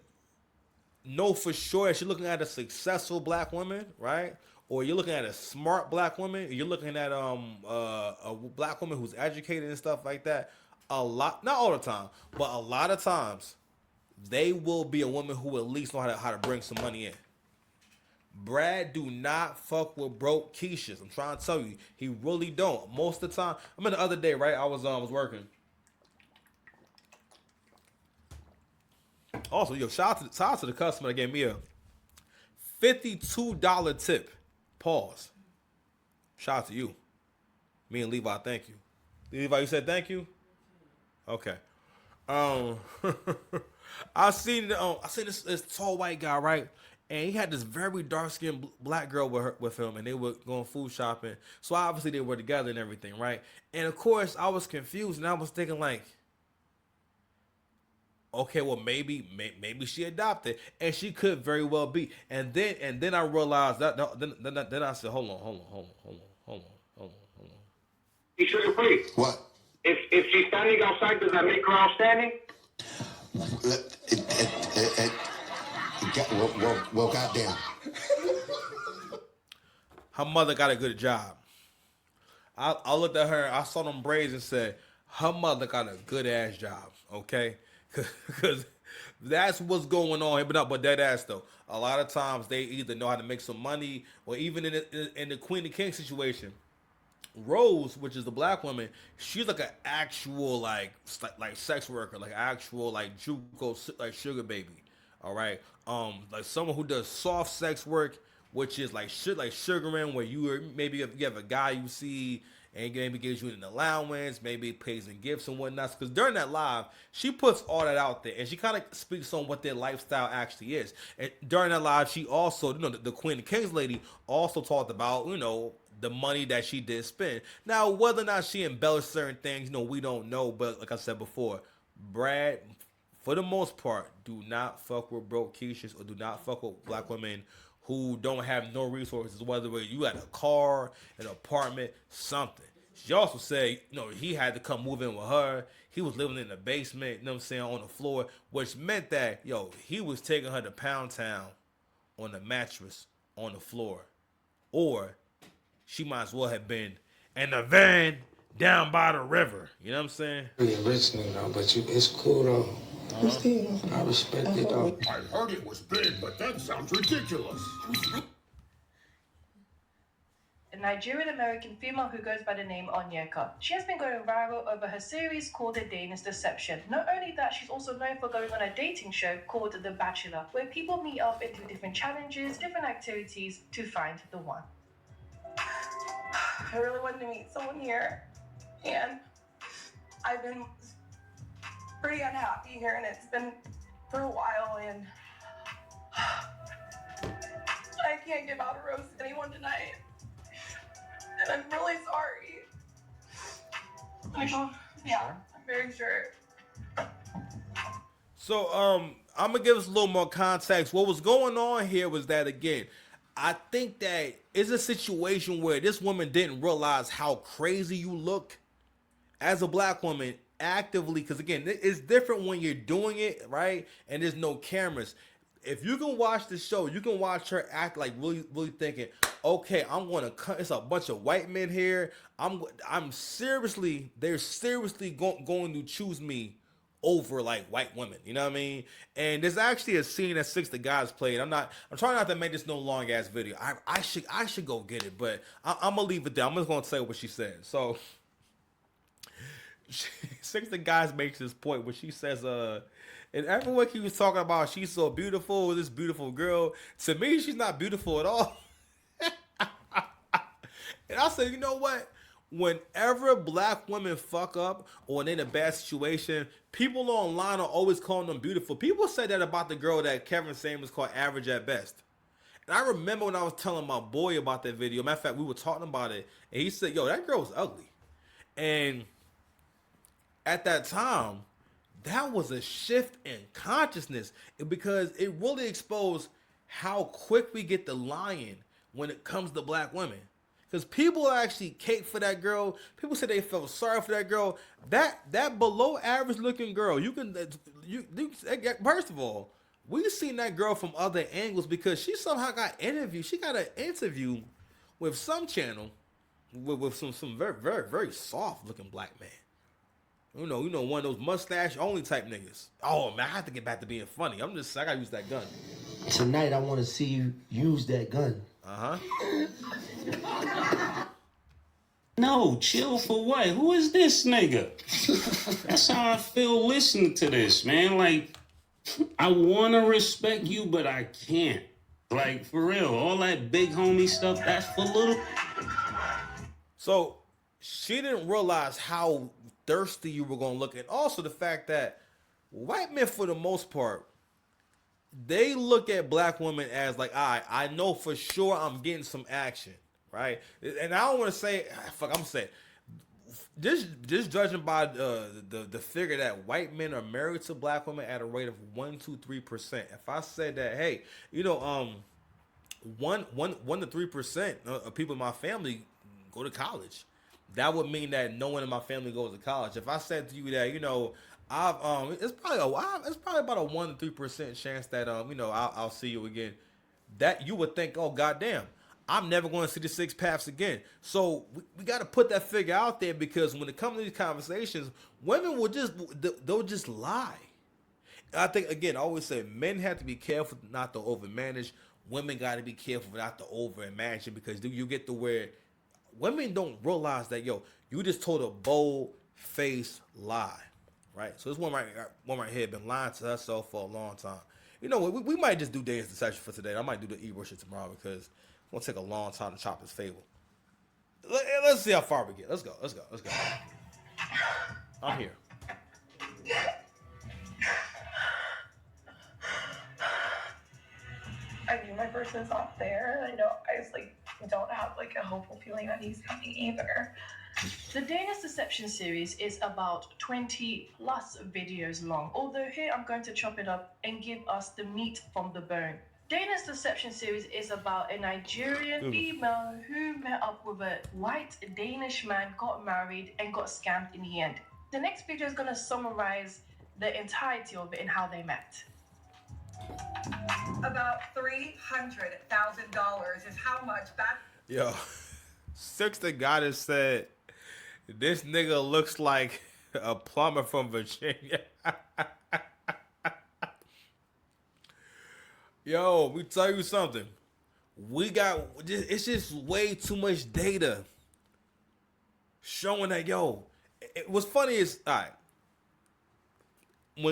[SPEAKER 1] know for sure that you're looking at a successful black woman, right? Or you're looking at a smart black woman, or you're looking at a black woman who's educated and stuff like that, not all the time, but a lot of times, they will be a woman who at least know how to bring some money in. Brad do not fuck with broke Keishas. I'm trying to tell you, he really don't. Most of the time, I mean, the other day, right? I was working. Also, shout out to the customer that gave me a $52 tip. Pause. Shout out to you. Me and Levi, thank you. Levi, you said thank you? Okay. Um, I seen this tall white guy, right? And he had this very dark skinned black girl with him, and they were going food shopping. So obviously they were together and everything, right? And of course I was confused, and I was thinking like, okay, well maybe she adopted, and she could very well be. And then I realized then I said, hold on.
[SPEAKER 8] He shouldn't play.
[SPEAKER 3] What?
[SPEAKER 8] If she's standing outside, does that make her outstanding?
[SPEAKER 3] Well, goddamn.
[SPEAKER 1] Her mother got a good job. I looked at her, I saw them braids and said, her mother got a good ass job, okay? Because that's what's going on here. But that ass though, a lot of times they either know how to make some money, or even in the Queen and King situation, Rose, which is the black woman, she's like an actual like sex worker, like actual like JUCO like sugar baby. All right, like someone who does soft sex work, which is like sugaring, where maybe you have a guy you see and maybe gives you an allowance, maybe pays in gifts and whatnot. Because during that live, she puts all that out there, and she kind of speaks on what their lifestyle actually is. And during that live, she also, the Queen of Kings lady also talked about, the money that she did spend. Now, whether or not she embellished certain things, we don't know. But like I said before, Brad, for the most part, do not fuck with broke Keishas, or do not fuck with black women who don't have no resources, whether you had a car, an apartment, something. She also said, he had to come move in with her. He was living in the basement, on the floor, which meant that, he was taking her to Pound Town on the mattress on the floor. Or she might as well have been in a van down by the river. You know what I'm saying?
[SPEAKER 9] You're rich nigga, but it's cool though. I respect it though.
[SPEAKER 3] I heard it was big, but that sounds ridiculous.
[SPEAKER 4] A Nigerian-American female who goes by the name Onyeka. She has been going viral over her series called The Danish Deception. Not only that, she's also known for going on a dating show called The Bachelor, where people meet up and do different challenges, different activities to find the one.
[SPEAKER 10] I really wanted to meet someone here, and I've been pretty unhappy here, and it's been for a while, and I can't give out a rose to anyone tonight, and I'm really sorry. Yeah, I'm very sure.
[SPEAKER 1] So, I'm gonna give us a little more context. What was going on here was that, again, I think that it's a situation where this woman didn't realize how crazy you look as a black woman actively, because again, it's different when you're doing it, right? And there's no cameras. If you can watch the show, you can watch her act like really, really thinking, okay, I'm gonna cut. It's a bunch of white men here. They're seriously going to choose me over like white women, you know what I mean? And there's actually a scene that 6 the guys played. I'm trying not to make this no long ass video. I should go get it, but I'm gonna leave it there. I'm just gonna say what she said. So 6 the guys makes this point where she says, and everyone he was talking about, she's so beautiful, this beautiful girl. To me, she's not beautiful at all. And I said, you know what? Whenever black women fuck up or they're in a bad situation, people online are always calling them beautiful. People said that about the girl that Kevin Samuels called average at best. And I remember when I was telling my boy about that video. Matter of fact, we were talking about it, and he said, yo, that girl was ugly. And at that time, that was a shift in consciousness, because it really exposed how quick we get the lying when it comes to black women. Because people actually cape for that girl. People say they felt sorry for that girl. That below average looking girl, first of all, we've seen that girl from other angles, because she somehow got interviewed. She got an interview with some channel with some very, very, very soft looking black man. You know, one of those mustache only type niggas. Oh man, I have to get back to being funny. I gotta use that gun.
[SPEAKER 9] Tonight I want to see you use that gun.
[SPEAKER 11] No, chill for what? Who is this nigga? That's how I feel listening to this, man. Like, I want to respect you, but I can't. Like, for real, all that big homie stuff, that's for little...
[SPEAKER 1] So she didn't realize how thirsty you were gonna look, and also the fact that white men, for the most part, they look at black women as like, I know for sure I'm getting some action, right? And I don't want to say, fuck, I'm saying, just judging by the figure that white men are married to black women at a rate of 1 to 3%. If I said that, hey, you know, 1 to 3% of people in my family go to college, that would mean that no one in my family goes to college. If I said to you that, you know, I've it's probably about a 1 to 3% chance that you know, I'll see you again. That you would think, oh goddamn, I'm never going to see the six paths again. So we got to put that figure out there, because when it comes to these conversations, women will they'll just lie. I think, again, I always say men have to be careful not to overmanage. Women got to be careful not to overimagine, because you get to where women don't realize that, yo, you just told a bold faced lie, right? So this one right here been lying to herself for a long time. You know what? We might just do Danish Deception for today. I might do the Ebro shit tomorrow, because it's gonna take a long time to chop his fable. Let's see how far we get. Let's go. I'm here.
[SPEAKER 10] I knew my person's not there. I know I just don't have a hopeful feeling that he's coming either.
[SPEAKER 4] The Danish Deception series is about 20 plus videos long, although here I'm going to chop it up and give us the meat from the bone. Danish Deception series is about a Nigerian female who met up with a white Danish man, got married, and got scammed in the end. The next video is going to summarize the entirety of it and how they met.
[SPEAKER 5] About $300,000 is how much back.
[SPEAKER 1] Yo, Sixth Goddess said, this nigga looks like a plumber from Virginia. Yo, we tell you something. It's just way too much data showing that, yo, what's funny is, all right,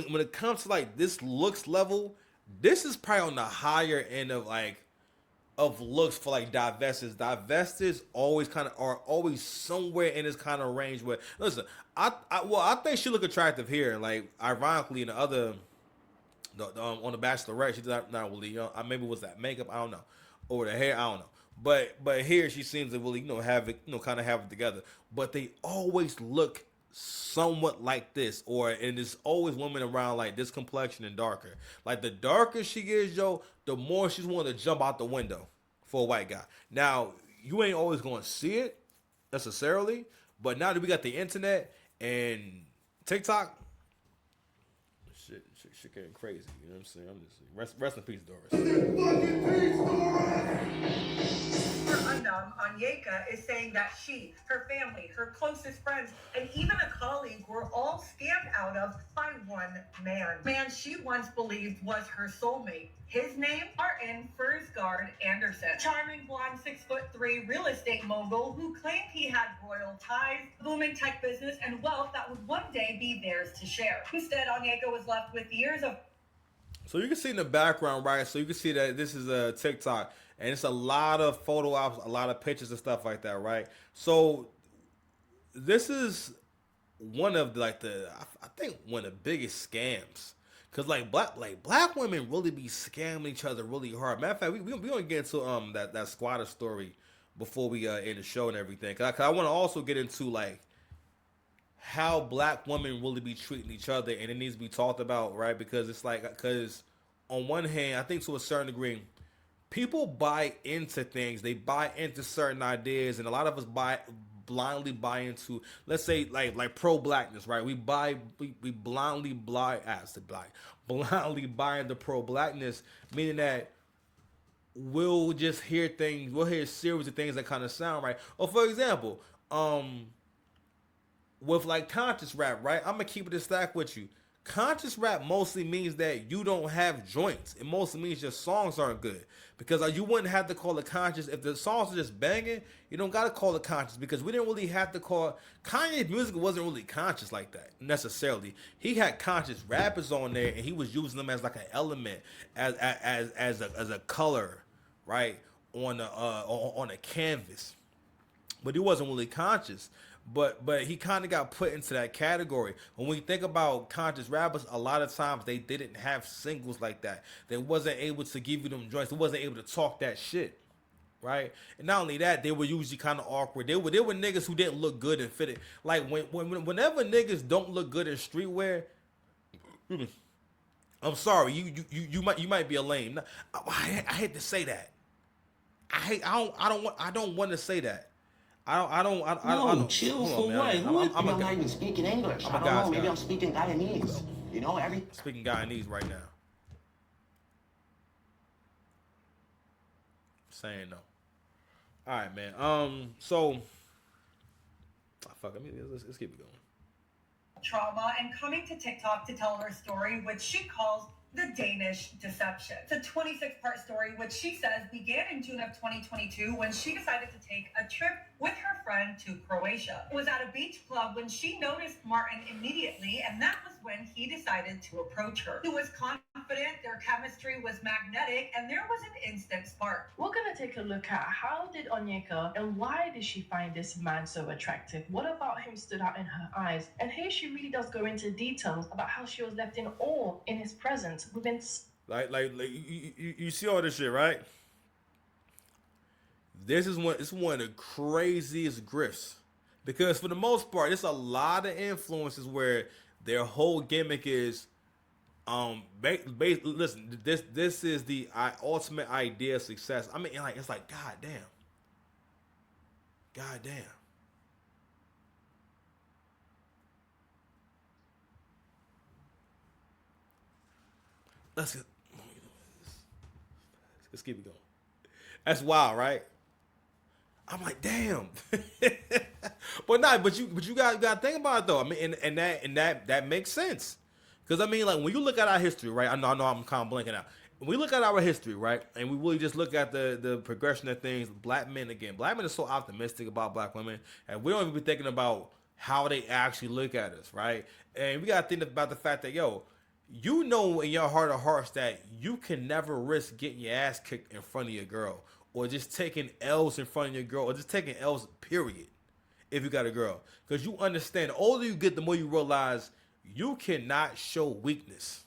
[SPEAKER 1] when it comes to like this looks level, this is probably on the higher end of looks for like divestors. Divestors are always somewhere in this kind of range where, listen, I think she look attractive here. Like, ironically, in the other, on the Bachelorette, she's not really young. Maybe it was that makeup, I don't know, or the hair, I don't know. But here she seems to really, have it, kind of have it together. But they always look somewhat like this, and there's always women around like this complexion and darker. Like, the darker she is, yo, the more she's willing to jump out the window for a white guy. Now, you ain't always going to see it necessarily, but now that we got the internet and TikTok, shit getting crazy. You know what I'm saying? I'm just rest in peace, Doris.
[SPEAKER 5] Her unknown, Onyeka, is saying that she, her family, her closest friends, and even a colleague were all scammed out of by one man. Man she once believed was her soulmate. His name, Martin Fursgaard Anderson. Charming blonde 6'3" real estate mogul who claimed he had royal ties, booming tech business, and wealth that would one day be theirs to share. Instead, Onyeka was left with years of...
[SPEAKER 1] So you can see in the background, right? So you can see that this is a TikTok, and it's a lot of photo ops, a lot of pictures and stuff like that, right? So this is one of I think one of the biggest scams. Cause black women really be scamming each other really hard. Matter of fact, we gonna get into that squatter story before we end the show and everything. Cause I want to also get into like how black women really be treating each other, and it needs to be talked about, right? Because it's because on one hand, I think to a certain degree, people buy into things. They buy into certain ideas, and a lot of us blindly buy into, let's say, like pro-blackness, right? We blindly buy into pro-blackness, meaning that we'll just hear things, we'll hear a series of things that kind of sound right. Or for example, with like conscious rap, right? I'm gonna keep it a stack with you. Conscious rap mostly means that you don't have joints. It mostly means your songs aren't good. Because you wouldn't have to call it conscious. If the songs are just banging, you don't got to call it conscious. Because we didn't really have to call... Kanye's music wasn't really conscious like that, necessarily. He had conscious rappers on there, and he was using them as like an element, as a color, right? On a canvas. but he wasn't really conscious. But he kind of got put into that category. When we think about conscious rappers, a lot of times they didn't have singles like that. They wasn't able to give you them joints. They wasn't able to talk that shit, right? And not only that, they were usually kind of awkward. They were niggas who didn't look good and fit it. Like whenever niggas don't look good in streetwear, I'm sorry, you might be a lame. I hate to say that. I don't want to say that. I don't.
[SPEAKER 11] Chill
[SPEAKER 1] Hold
[SPEAKER 11] for
[SPEAKER 1] on, man.
[SPEAKER 11] what?
[SPEAKER 2] I'm not even speaking English. I don't know. Maybe I'm speaking Guyanese. You know,
[SPEAKER 1] Speaking Guyanese right now. Saying no. All right, man. So, fuck. Let's keep it going.
[SPEAKER 12] Trauma and coming to TikTok to tell her story, which she calls the Danish deception. It's a 26-part story, which she says began in June of 2022 when she decided to take a trip with her friend to Croatia. It was at a beach club when she noticed Martin immediately, and that was when he decided to approach her. He was confident, their chemistry was magnetic, and there was an instant spark.
[SPEAKER 4] We're gonna take a look at how did Onyeka and why did she find this man so attractive? What about him stood out in her eyes? And here she really does go into details about how she was left in awe in his presence within.
[SPEAKER 1] Like you see all this shit, right? This is one of the craziest grifts, because for the most part, it's a lot of influences where their whole gimmick is, listen, this is the ultimate idea of success. I mean, like it's like, god damn. Let's keep it going. That's wild, right? I'm like, damn. but you gotta think about it though. I mean, and that makes sense. Because I mean, like when you look at our history, right? I know I'm kind of blanking out. When we look at our history, right, and we really just look at the progression of things, black men are so optimistic about black women, and we don't even be thinking about how they actually look at us, right? And we gotta think about the fact that, yo, you know in your heart of hearts that you can never risk getting your ass kicked in front of your girl, or just taking L's in front of your girl, or just taking L's, period, if you got a girl. Because you understand, the older you get, the more you realize you cannot show weakness.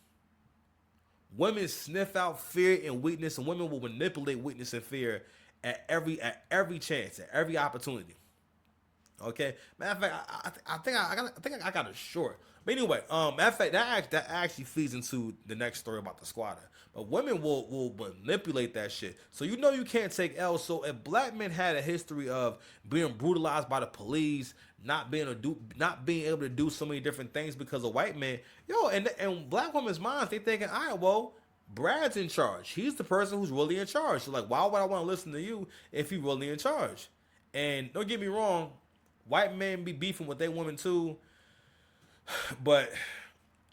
[SPEAKER 1] Women sniff out fear and weakness, and women will manipulate weakness and fear at every chance, at every opportunity. Okay, matter of fact, I think I got a short. But anyway, matter of fact, that actually feeds into the next story about the squatter. But women will manipulate that shit. So you know you can't take L. So if black men had a history of being brutalized by the police, not being able to do so many different things because of white men, yo, and black women's minds, they thinking, all right, well, Brad's in charge. He's the person who's really in charge. So like, why would I want to listen to you if he's really in charge? And don't get me wrong, white men be beefing with their women too. But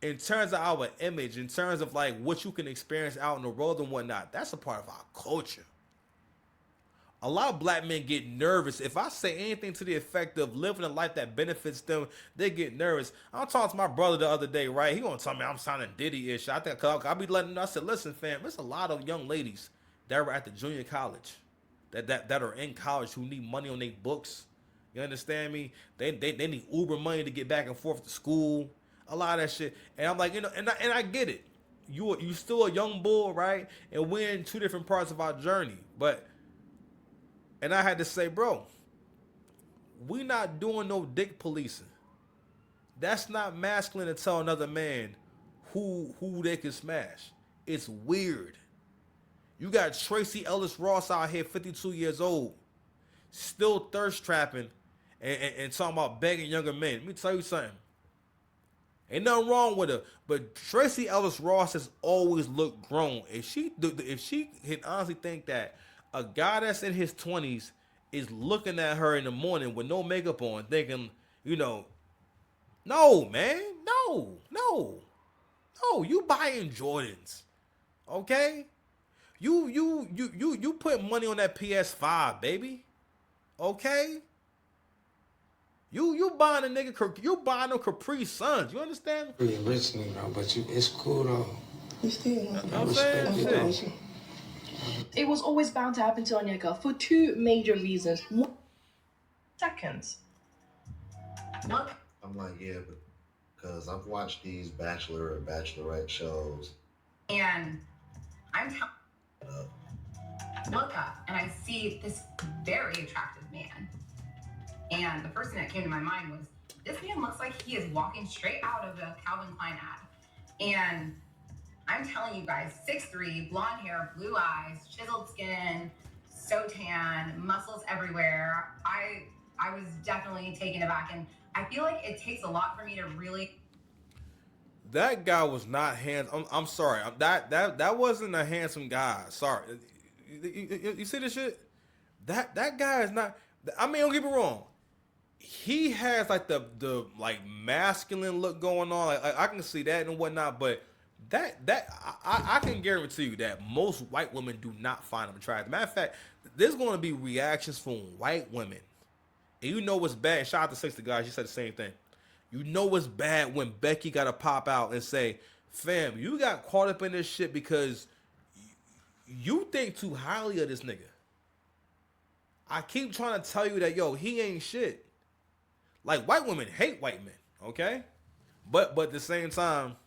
[SPEAKER 1] in terms of our image, in terms of like what you can experience out in the world and whatnot, that's a part of our culture. A lot of black men get nervous. If I say anything to the effect of living a life that benefits them, they get nervous. I was talking to my brother the other day, right? He gonna tell me I'm sounding Diddy-ish. I think I'll be letting him know. I said, listen, fam, there's a lot of young ladies that were at the junior college, that are in college who need money on their books. You understand me? They need Uber money to get back and forth to school. A lot of that shit. And I'm like, you know, and I get it. You still a young bull, right? And we're in two different parts of our journey. And I had to say, bro, we not doing no dick policing. That's not masculine to tell another man who they can smash. It's weird. You got Tracy Ellis Ross out here, 52 years old, still thirst trapping and talking about begging younger men. Let me tell you something. Ain't nothing wrong with her, but Tracy Ellis Ross has always looked grown. If she can honestly think that a guy that's in his 20s is looking at her in the morning with no makeup on, thinking, you know, no, man, no, you buying Jordans, okay? You put money on that PS5, baby, okay? You buying a nigga, you buying no Capri Suns. You understand?
[SPEAKER 9] Pretty rich nigga, but it's cool though. You still, I
[SPEAKER 1] respect
[SPEAKER 9] it though.
[SPEAKER 4] It was always bound to happen to Onyeka for two major reasons. seconds.
[SPEAKER 7] Look.
[SPEAKER 6] I'm like, yeah, because I've watched these Bachelor or Bachelorette shows.
[SPEAKER 7] And I'm look up and I see this very attractive man. And the first thing that came to my mind was, this man looks like he is walking straight out of a Calvin Klein ad. And I'm telling you guys, 6'3", blonde hair, blue eyes, chiseled skin, so tan, muscles everywhere. I was definitely taken aback, and I feel like it takes a lot for me to really.
[SPEAKER 1] That guy was not handsome. I'm sorry. That wasn't a handsome guy. Sorry. You see this shit? That guy is not. I mean, don't get me wrong. He has like the like masculine look going on. Like I can see that and whatnot, but I can guarantee you that most white women do not find him attractive. Matter of fact, there's going to be reactions from white women, and you know what's bad. Shout out to 60 guys. You said the same thing. You know what's bad when Becky got to pop out and say, "Fam, you got caught up in this shit because you think too highly of this nigga." I keep trying to tell you that, yo, he ain't shit. Like, white women hate white men, okay? But at the same time,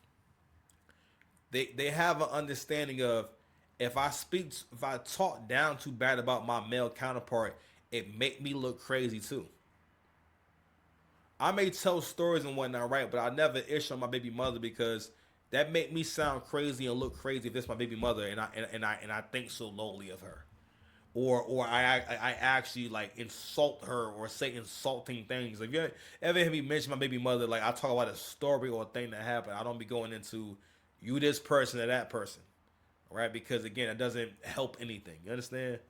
[SPEAKER 1] they have an understanding of, if I talk down too bad about my male counterpart, it make me look crazy too. I may tell stories and whatnot, right? But I never issue on my baby mother, because that make me sound crazy and look crazy if it's my baby mother and I think so lowly of her. Or I actually like insult her or say insulting things. If you ever hear me mention my baby mother, like I talk about a story or a thing that happened, I don't be going into you this person or that person, right? Because again, it doesn't help anything. You understand?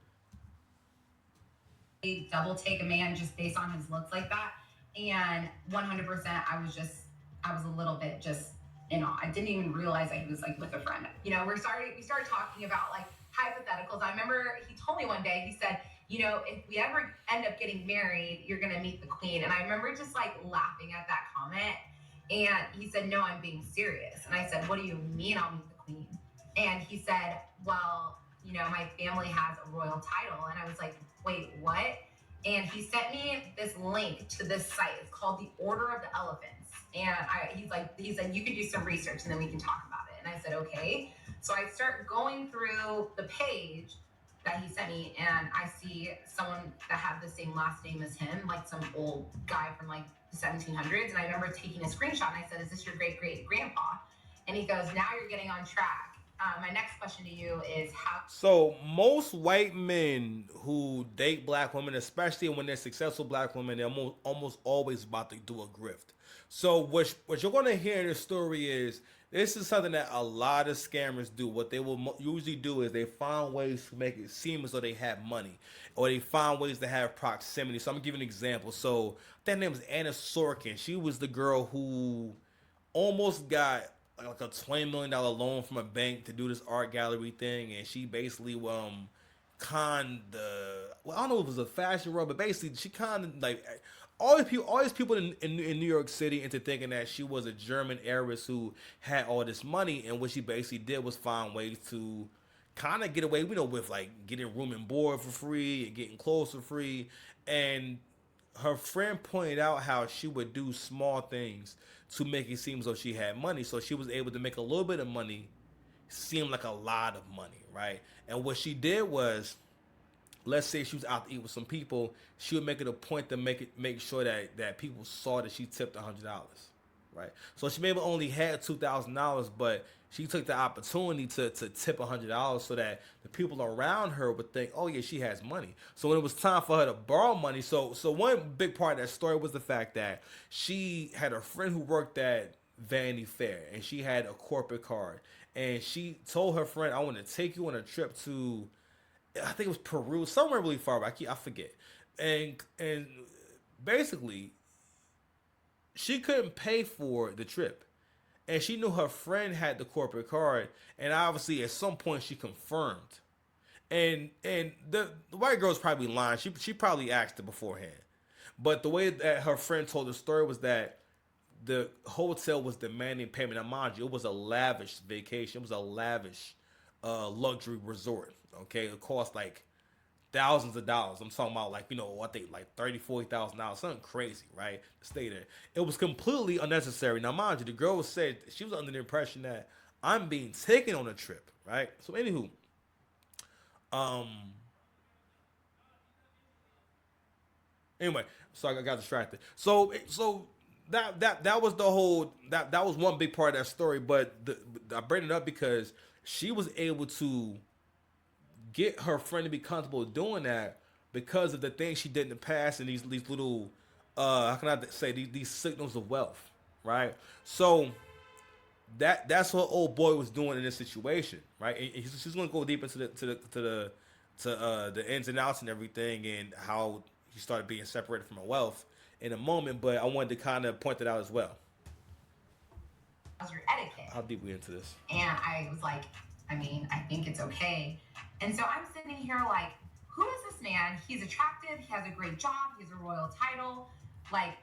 [SPEAKER 7] Double take a man just based on his looks like that, and 100%, I was a little bit just, I didn't even realize that he was like with a friend. We started talking about like hypotheticals. I remember he told me one day, he said, if we ever end up getting married, you're going to meet the queen. And I remember just like laughing at that comment. And he said, no, I'm being serious. And I said, what do you mean I'll meet the queen? And he said, well, my family has a royal title. And I was like, wait, what? And he sent me this link to this site. It's called the Order of the Elephants. And he said, you can do some research and then we can talk about it. And I said, okay. So I start going through the page that he sent me, and I see someone that had the same last name as him, like some old guy from like the 1700s. And I remember taking a screenshot, and I said, is this your great-great-grandpa? And he goes, now you're getting on track. My next question to you is how.
[SPEAKER 1] So most white men who date black women, especially when they're successful black women, they're almost always about to do a grift. So what you're going to hear in this story is, this is something that a lot of scammers do. What they will usually do is they find ways to make it seem as though they have money, or they find ways to have proximity. So I'm going to give you an example. So that name was Anna Sorkin. She was the girl who almost got like a $20 million loan from a bank to do this art gallery thing. And she basically conned I don't know if it was a fashion world, but basically she conned like all these people in New York City into thinking that she was a German heiress who had all this money. And what she basically did was find ways to kind of get away, with like getting room and board for free and getting clothes for free. And her friend pointed out how she would do small things to make it seem as though she had money. So she was able to make a little bit of money seem like a lot of money, right? And what she did was, let's say she was out to eat with some people, she would make it a point to make sure that people saw that she tipped $100, right? So she maybe only had $2,000, but she took the opportunity to tip $100 so that the people around her would think, oh yeah, she has money. So when it was time for her to borrow money, so one big part of that story was the fact that she had a friend who worked at Vanity Fair, and she had a corporate card, and she told her friend, I want to take you on a trip to, I think it was Peru, somewhere really far back. I forget. And basically, she couldn't pay for the trip. And she knew her friend had the corporate card. And obviously, at some point, she confirmed. And the white girl's probably lying. She probably asked it beforehand. But the way that her friend told the story was that the hotel was demanding payment. Now, mind you, it was a lavish vacation. It was a lavish luxury resort. Okay, it cost like thousands of dollars. I'm talking about like, I think like $30,000-$40,000, something crazy, right? To stay there. It was completely unnecessary. Now, mind you, the girl said she was under the impression that I'm being taken on a trip, right? So, anywho, um, anyway, so I got distracted. So that was the whole that was one big part of that story. But I bring it up because she was able to get her friend to be comfortable doing that because of the things she did in the past and these little how can I say these signals of wealth, right? So that's what old boy was doing in this situation, right? And she's gonna go deep into the ins and outs and everything and how he started being separated from her wealth in a moment. But I wanted to kind of point that out as well.
[SPEAKER 7] How's your etiquette?
[SPEAKER 1] How deep we into this?
[SPEAKER 7] And I was like, I mean, I think it's okay. And so I'm sitting here like, who is this man? He's attractive. He has a great job. He has a royal title. Like,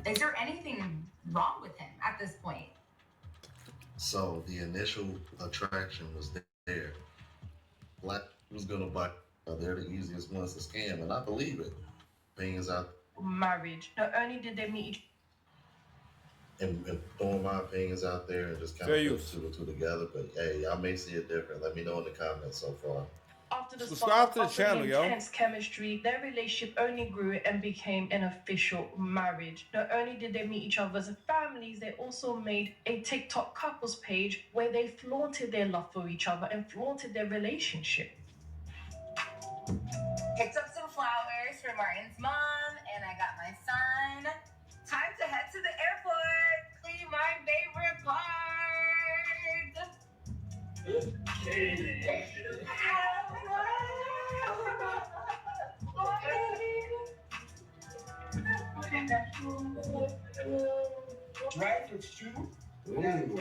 [SPEAKER 7] is there anything wrong with him at this point?
[SPEAKER 6] So the initial attraction was there. Black was gonna buy. They're the easiest ones to scam, and I believe it. Opinions out.
[SPEAKER 4] Marriage. Not only did they meet each
[SPEAKER 6] And throwing my opinions out there and just kind of put two and two together. But hey, y'all may see it different. Let me know in the comments so far.
[SPEAKER 4] after the
[SPEAKER 1] Subscribe to the
[SPEAKER 4] after
[SPEAKER 1] channel, yo.
[SPEAKER 4] intense chemistry, their relationship only grew and became an official marriage. Not only did they meet each other's families, they also made a TikTok couples page where they flaunted their love for each other and flaunted their relationship.
[SPEAKER 7] Picked up some flowers for Martin's mom, and I got my son. Time to head to the airport. Clean my favorite part.
[SPEAKER 13] Right, it's true. And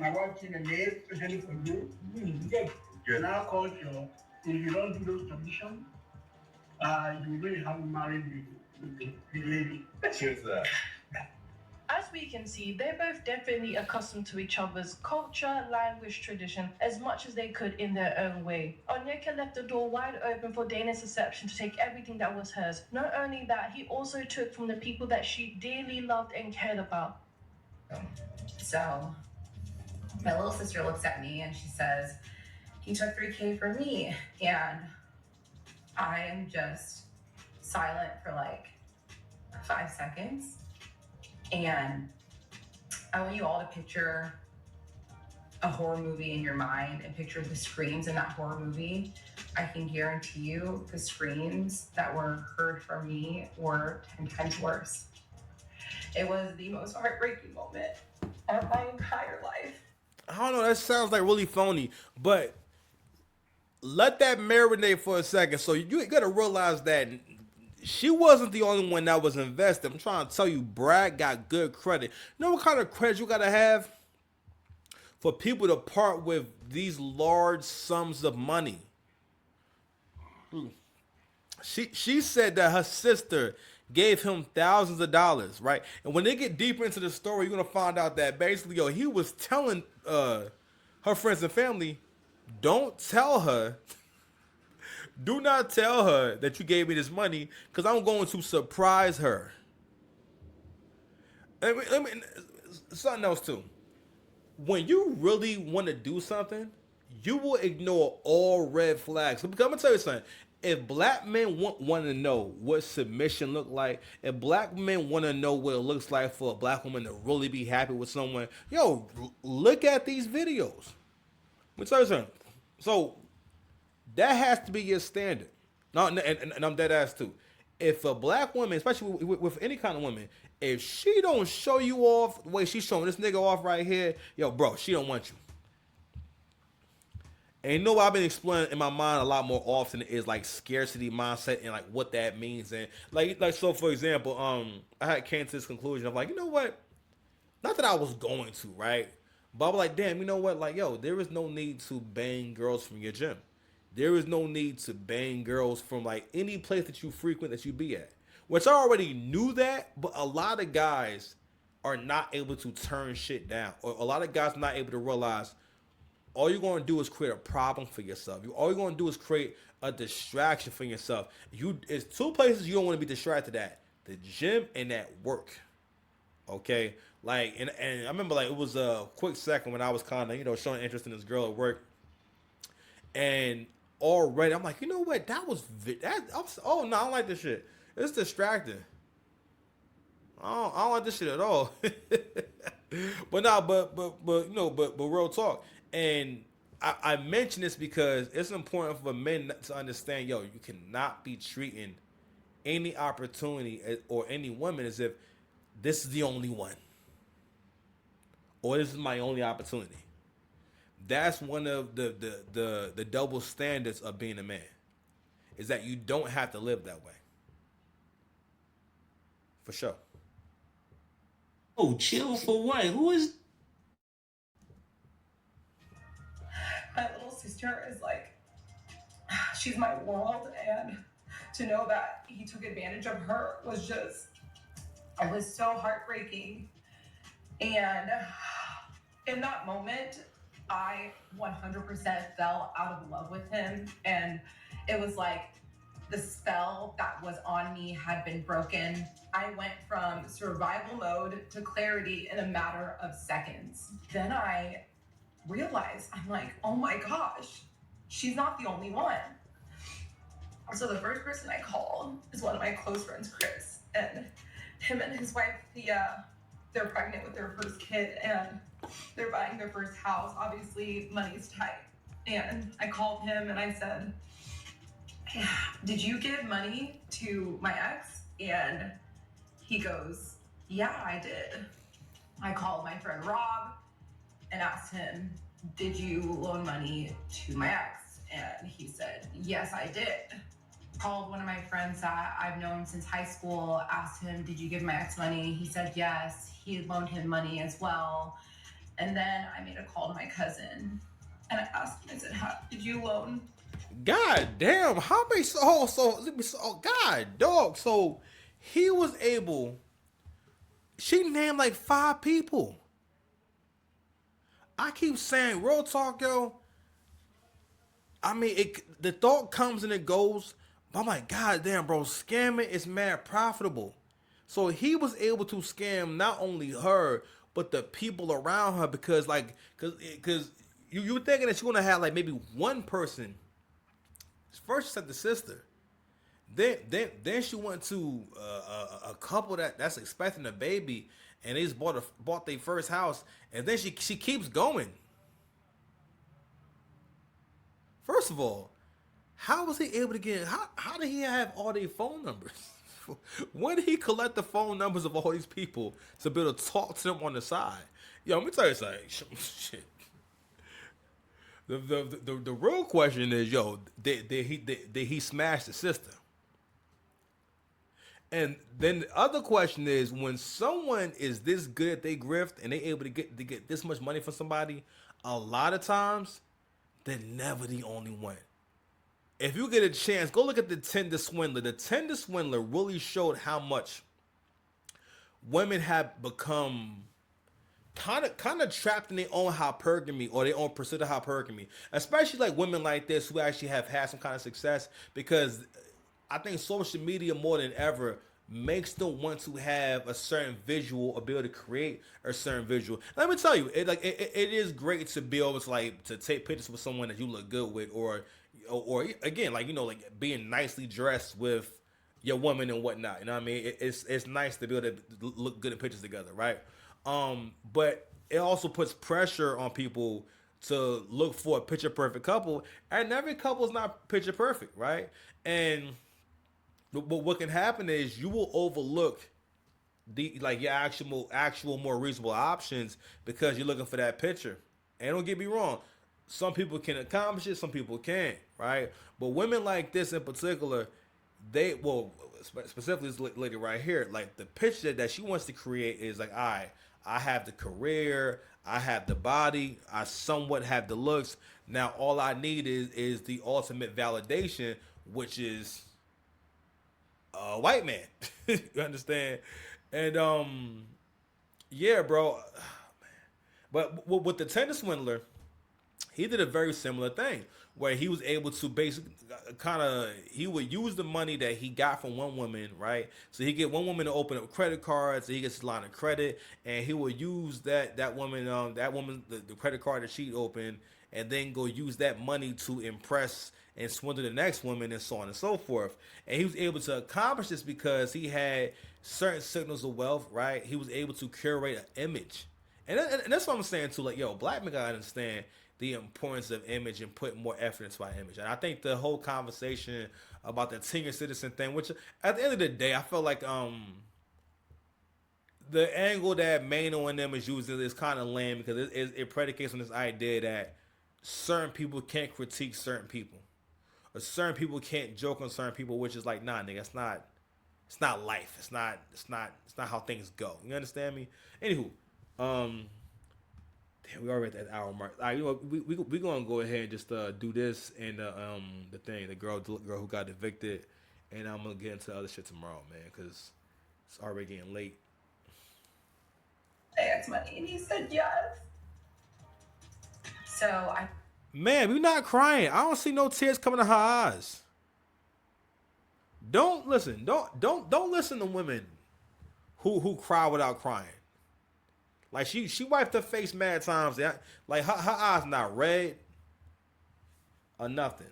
[SPEAKER 13] my wife in a day, especially for you. Good. In our culture, if you don't do those traditions, you really haven't married the lady.
[SPEAKER 14] Cheers to that.
[SPEAKER 4] As we can see, they're both definitely accustomed to each other's culture, language, tradition, as much as they could in their own way. Onyeka left the door wide open for Dana's deception to take everything that was hers. Not only that, he also took from the people that she dearly loved and cared about.
[SPEAKER 7] So, my little sister looks at me and she says, he took $3K for me. And I am just silent for like 5 seconds. And I want you all to picture a horror movie in your mind and picture the screams in that horror movie. I can guarantee you the screams that were heard from me were 10 times worse. It was the most heartbreaking moment of my entire life.
[SPEAKER 1] I don't know, that sounds like really phony, but let that marinate for a second. So you gotta realize that she wasn't the only one that was invested. I'm trying to tell you, Brad got good credit. You know what kind of credit you gotta have for people to part with these large sums of money? She said that her sister gave him thousands of dollars, right? And when they get deeper into the story, you're gonna find out that basically, he was telling her friends and family, don't tell her. Do not tell her that you gave me this money because I'm going to surprise her. Let me, something else too. When you really want to do something, you will ignore all red flags. Because I'm going to tell you something. If black men want to know what submission look like, if black men want to know what it looks like for a black woman to really be happy with someone, look at these videos. Let me tell you something. So, that has to be your standard. No, and I'm dead ass too. If a black woman, especially with any kind of woman, if she don't show you off the way she's showing this nigga off right here, bro, she don't want you. And you know what I've been explaining in my mind a lot more often is like scarcity mindset and like what that means. And like so for example, I had came to this conclusion of like, you know what? Not that I was going to, right? But I was like, damn, you know what? Like, there is no need to bang girls from your gym. There is no need to bang girls from like any place that you frequent that you be at. Which I already knew that, but a lot of guys are not able to turn shit down. Or a lot of guys are not able to realize all you're going to do is create a problem for yourself. All you're going to do is create a distraction for yourself. It's two places you don't want to be distracted at: the gym and at work. Okay, like and I remember like it was a quick second when I was kind of showing interest in this girl at work, and already I'm like, you know what, oh no, I don't like this shit. It's distracting. I don't like this shit at all. But no, but real talk. And I mention this because it's important for men to understand, yo, you cannot be treating any opportunity or any woman as if this is the only one or this is my only opportunity. That's one of the double standards of being a man, is that you don't have to live that way. For sure.
[SPEAKER 11] Oh, chill for what? Who is?
[SPEAKER 10] My little sister is like, she's my world, and to know that he took advantage of her was just, it was so heartbreaking. And in that moment, I 100% fell out of love with him, and it was like the spell that was on me had been broken. I went from survival mode to clarity in a matter of seconds. Then I realized, I'm like, oh my gosh, she's not the only one. So the first person I call is one of my close friends, Chris, and him and his wife, they're pregnant with their first kid, and they're buying their first house. Obviously, money's tight. And I called him and I said, did you give money to my ex? And he goes, yeah, I did. I called my friend Rob and asked him, did you loan money to my ex? And he said, yes, I did. Called one of my friends that I've known since high school, asked him, did you give my ex money? He said, yes. He loaned him money as well. And then I made a call to my cousin and I asked him, I said, did you loan?
[SPEAKER 1] God damn, how many? God, dog. So he was able. She named like 5 people. I keep saying, real talk, yo. I mean, the thought comes and it goes. But I'm like, God damn, bro, scamming is mad profitable. So he was able to scam not only her, but the people around her because you were thinking that you're gonna have like maybe one person. First, she said the sister. Then she went to a couple that's expecting a baby, and they just bought their first house, and then she keeps going. First of all, how was he able to get? How did he have all their phone numbers? When did he collect the phone numbers of all these people to be able to talk to them on the side? Yo, let me tell you something. Shit. The real question is, yo, did he smash the sister? And then the other question is, when someone is this good at they grift and they able to get this much money from somebody, a lot of times they're never the only one. If you get a chance, go look at the Tinder Swindler. The Tinder Swindler really showed how much women have become kind of trapped in their own hypergamy or their own pursuit of hypergamy. Especially like women like this who actually have had some kind of success, because I think social media more than ever makes them want to have a certain visual, ability to create a certain visual. Let me tell you, it is great to be able to take pictures with someone that you look good with, or again, like being nicely dressed with your woman and whatnot. You know what I mean? It's nice to be able to look good in pictures together, right? But it also puts pressure on people to look for a picture perfect couple, and every couple is not picture perfect, right? And but what can happen is you will overlook your actual more reasonable options because you're looking for that picture. And don't get me wrong, some people can accomplish it, some people can't, right? But women like this in particular, specifically this lady right here, like the picture that she wants to create is like, all right, I have the career, I have the body, I somewhat have the looks. Now all I need is the ultimate validation, which is a white man. You understand? And yeah, bro. But with the Tinder Swindler, he did a very similar thing where he was able to basically he would use the money that he got from one woman, right? So he get one woman to open up credit cards, so he gets a line of credit, and he would use that woman the credit card that she opened, and then go use that money to impress and swindle the next woman, and so on and so forth. And he was able to accomplish this because he had certain signals of wealth, right? He was able to curate an image. And that's what I'm saying too. Like, yo, black men gotta understand the importance of image and put more effort into our image. And I think the whole conversation about the senior citizen thing, which at the end of the day, I feel like the angle that Mano and them is using is kind of lame because it predicates on this idea that certain people can't critique certain people, or certain people can't joke on certain people, which is like, nah, nigga, it's not life. It's not how things go. You understand me? Anywho, damn, we already at that hour mark. All right, you know, we gonna go ahead and just do this and the girl who got evicted, and I'm gonna get into other shit tomorrow, man, because it's already getting late.
[SPEAKER 10] I asked money and he said yes. So
[SPEAKER 1] Man, we not crying. I don't see no tears coming to her eyes. Don't listen. Don't listen to women who cry without crying. Like she wiped her face mad times. Like her eyes not red or nothing.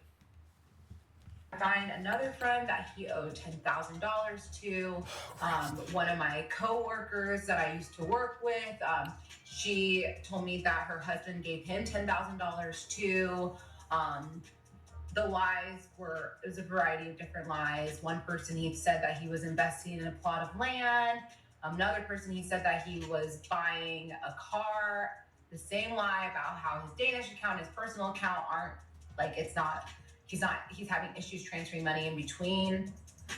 [SPEAKER 7] I find another friend that he owed $10,000 to. One of my coworkers that I used to work with, she told me that her husband gave him $10,000 to. The lies it was a variety of different lies. One person, he said that he was investing in a plot of land. Another person, he said that he was buying a car. The same lie about how his Danish account, his personal account aren't, like, he's having issues transferring money in between.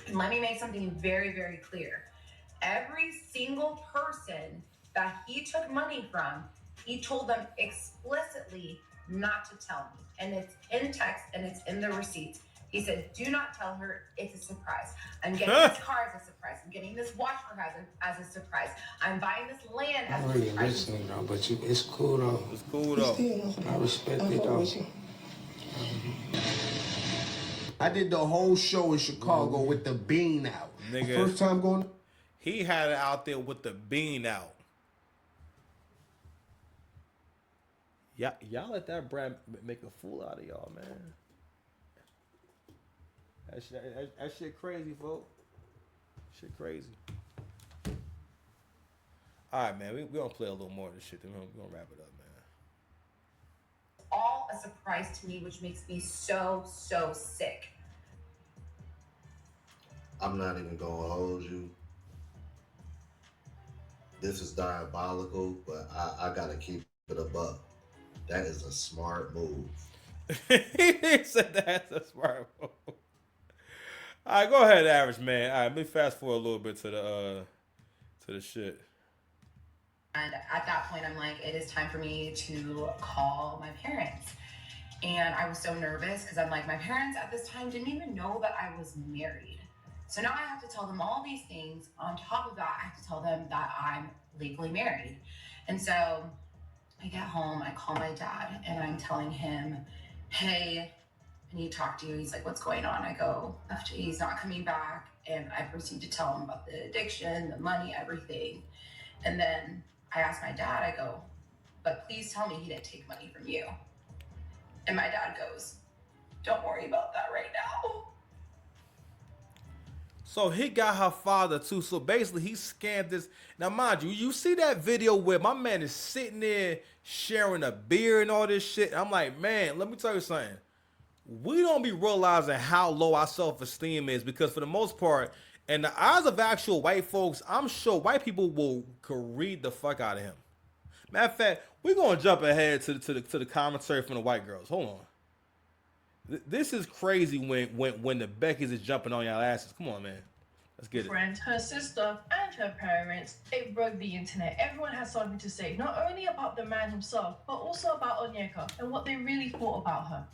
[SPEAKER 7] And let me make something very, very clear. Every single person that he took money from, he told them explicitly not to tell me. And it's in text and it's in the receipts. He said, do not tell her, it's a surprise. I'm getting this car as a surprise. I'm getting this watch for her as a surprise. I'm buying this land as a surprise.
[SPEAKER 9] I'm really listening though, but it's cool though.
[SPEAKER 1] It's cool though.
[SPEAKER 9] I respect it though.
[SPEAKER 3] I did the whole show in Chicago with the bean out.
[SPEAKER 1] Nigga,
[SPEAKER 3] first time going.
[SPEAKER 1] He had it out there with the bean out. Y'all let that brand make a fool out of y'all, man. That shit crazy, folks. Shit crazy. All right, man. We gonna play a little more of this shit. Then we gonna wrap it up, man.
[SPEAKER 7] All a surprise to me, which makes me so, so sick.
[SPEAKER 6] I'm not even gonna hold you. This is diabolical, but I gotta keep it a buck. That is a smart move.
[SPEAKER 1] He said that's a smart move. All right, go ahead, average man. All right, let me fast forward a little bit to the shit.
[SPEAKER 7] And at that point, I'm like, it is time for me to call my parents. And I was so nervous because I'm like, my parents at this time didn't even know that I was married. So now I have to tell them all these things. On top of that, I have to tell them that I'm legally married. And so I get home, I call my dad, and I'm telling him, hey, I need to talk to you. He's like, what's going on? I go, he's not coming back. And I proceed to tell him about the addiction, the money, everything. And then I asked my dad, I go, but please tell me he didn't take money from you. And my dad goes, don't worry about that right now.
[SPEAKER 1] So he got her father too. So basically he scammed this. Now mind you, you see that video where my man is sitting there sharing a beer and all this shit. I'm like, man, let me tell you something. We don't be realizing how low our self-esteem is, because for the most part, in the eyes of actual white folks, I'm sure white people could read the fuck out of him. Matter of fact, we're gonna jump ahead to the commentary from the white girls. Hold on. This is crazy when the Beckys is jumping on y'all asses. Come on, man. Let's get it.
[SPEAKER 4] Friend, her sister, and her parents, it broke the internet. Everyone has something to say, not only about the man himself, but also about Onyeka and what they really thought about her.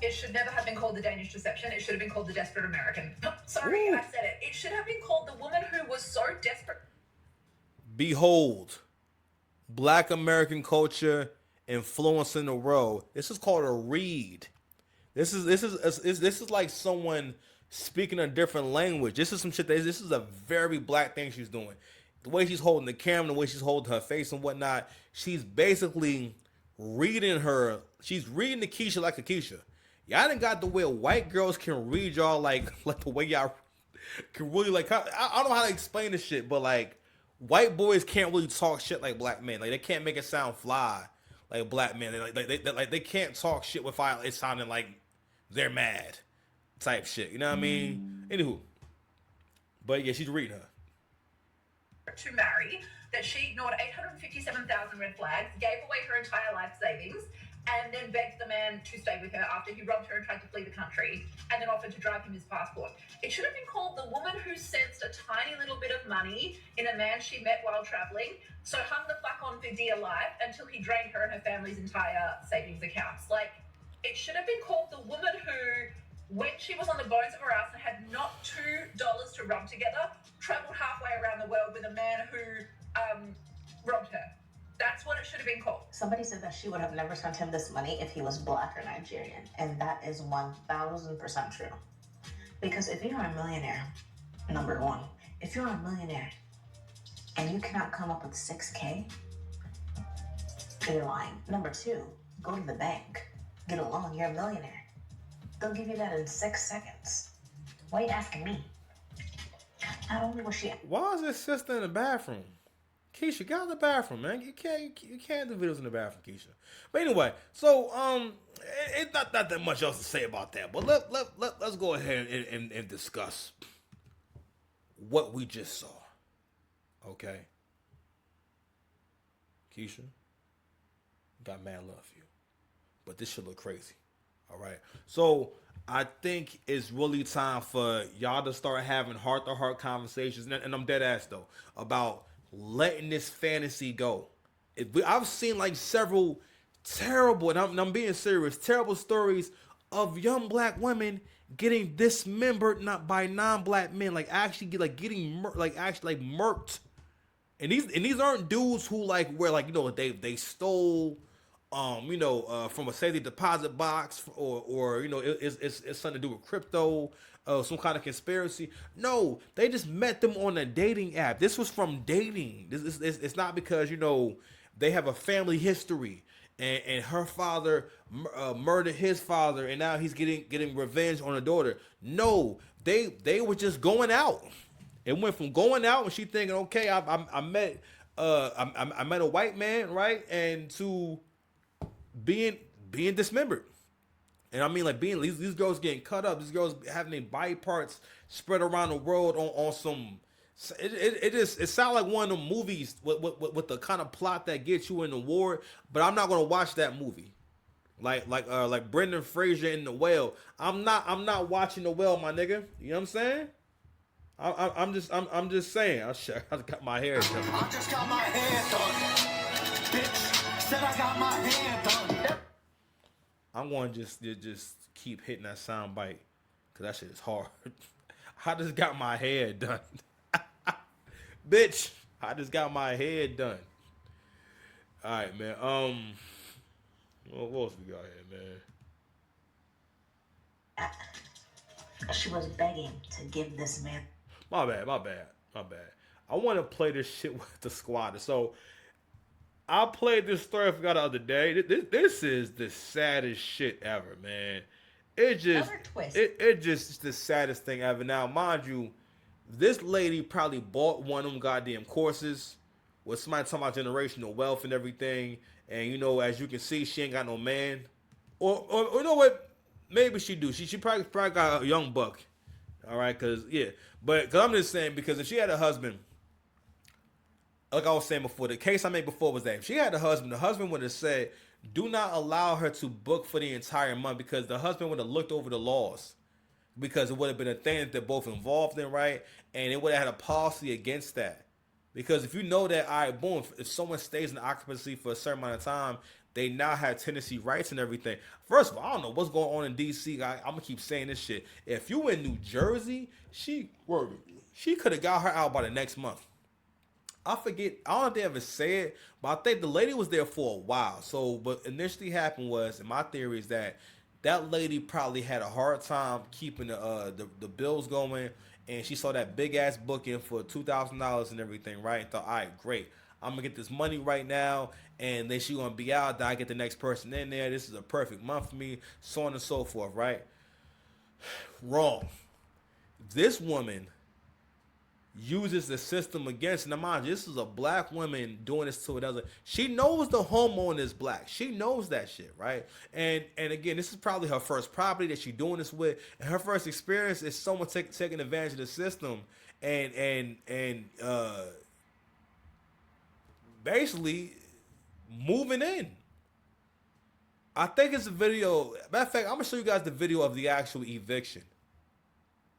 [SPEAKER 10] It should never have been called the Danish deception. It should have been called the desperate American. Sorry, I said it. It should have been called the woman who was so desperate.
[SPEAKER 1] Behold, Black American culture influencing the world. This is called a read. This is like someone speaking a different language. This is some shit. This is a very black thing she's doing. The way she's holding the camera, the way she's holding her face and whatnot. She's basically reading her. She's reading the Keisha like a Keisha. Y'all done got the way white girls can read y'all like the way y'all can really like. I don't know how to explain this shit, but like white boys can't really talk shit like black men. Like they can't make it sound fly like black men. They can't talk shit without it sounding like they're mad type shit. You know what I mean? Anywho, but yeah, she's reading her.
[SPEAKER 14] To marry, that she ignored 857,000 red flags, gave away her entire life savings, and then begged the man to stay with her after he robbed her and tried to flee the country, and then offered to drive him his passport. It should have been called the woman who sensed a tiny little bit of money in a man she met while traveling, so hung the fuck on for dear life until he drained her and her family's entire savings accounts. Like, it should have been called the woman who, when she was on the bones of her ass and had not $2 to rub together, traveled halfway around the world with a man who robbed her. That's what it should have been called.
[SPEAKER 15] Somebody said that she would have never sent him this money if he was black or Nigerian. And that is 1,000% true. Because if you're a millionaire, number one, if you're a millionaire and you cannot come up with 6K, you're lying. Number two, go to the bank, get a loan, you're a millionaire. They'll give you that in 6 seconds. Why are you asking me? Not only was she...
[SPEAKER 1] Why is this sister in the bathroom? Keisha, get out of the bathroom, man. You can't do videos in the bathroom, Keisha. But anyway, so it's not that much else to say about that. But let's go ahead and discuss what we just saw. Okay, Keisha, got mad love for you, but this should look crazy. All right, so I think it's really time for y'all to start having heart-to-heart conversations, and I'm dead ass though, about letting this fantasy go. I've seen like several terrible, and I'm being serious, terrible stories of young black women getting dismembered not by non-black men, like actually getting murked. And these aren't dudes who like where like they stole from a safety deposit box or it's something to do with crypto, some kind of conspiracy. No, they just met them on a dating app. This was from dating. It's not because they have a family history and her father murdered his father and now he's getting revenge on her daughter. No, they were just going out. It went from going out and she thinking, okay, I met a white man, right, and to being dismembered. And I mean, like, being these girls getting cut up, these girls having their body parts spread around the world on some. It sounds like one of them movies with the kind of plot that gets you in the war. But I'm not gonna watch that movie. Like Brendan Fraser in The Whale. I'm not watching The Whale, my nigga. You know what I'm saying? I'm just saying. I got my hair done.
[SPEAKER 2] I just got my hair done. Bitch said I got my hair done.
[SPEAKER 1] I'm going to just keep hitting that sound bite because that shit is hard. I just got my hair done. Bitch, I just got my hair done. All right, man. What else we got here, man?
[SPEAKER 15] She was begging to give this man...
[SPEAKER 1] My bad. I want to play this shit with the squad. So, I played this story for y'all the other day. This is the saddest shit ever, man. It's just the saddest thing ever. Now, mind you, this lady probably bought one of them goddamn courses with somebody talking about generational wealth and everything. And, as you can see, she ain't got no man. Or you know what? Maybe she do. She probably got a young buck. All right, because I'm just saying, because if she had a husband, like I was saying before, the case I made before was that if she had a husband, the husband would have said, do not allow her to book for the entire month, because the husband would have looked over the laws, because it would have been a thing that they're both involved in, right? And it would have had a policy against that. Because if you know that, all right, boom, if someone stays in occupancy for a certain amount of time, they now have tenancy rights and everything. First of all, I don't know what's going on in D.C. I'm going to keep saying this shit. If you in New Jersey, she could have got her out by the next month. I forget. I don't know if they ever say it, but I think the lady was there for a while. So, what initially happened was, and my theory is that lady probably had a hard time keeping the bills going, and she saw that big ass booking for $2,000 and everything, right? And thought, all right, great. I'm gonna get this money right now, and then she gonna be out. Then I get the next person in there. This is a perfect month for me, so on and so forth, right? Wrong. This woman uses the system against. Now, mind you, this is a black woman doing this to another. She knows the homeowner is black. She knows that shit, right? And again, this is probably her first property that she's doing this with, and her first experience is someone taking advantage of the system and basically moving in. I think it's a video. Matter of fact, I'm gonna show you guys the video of the actual eviction.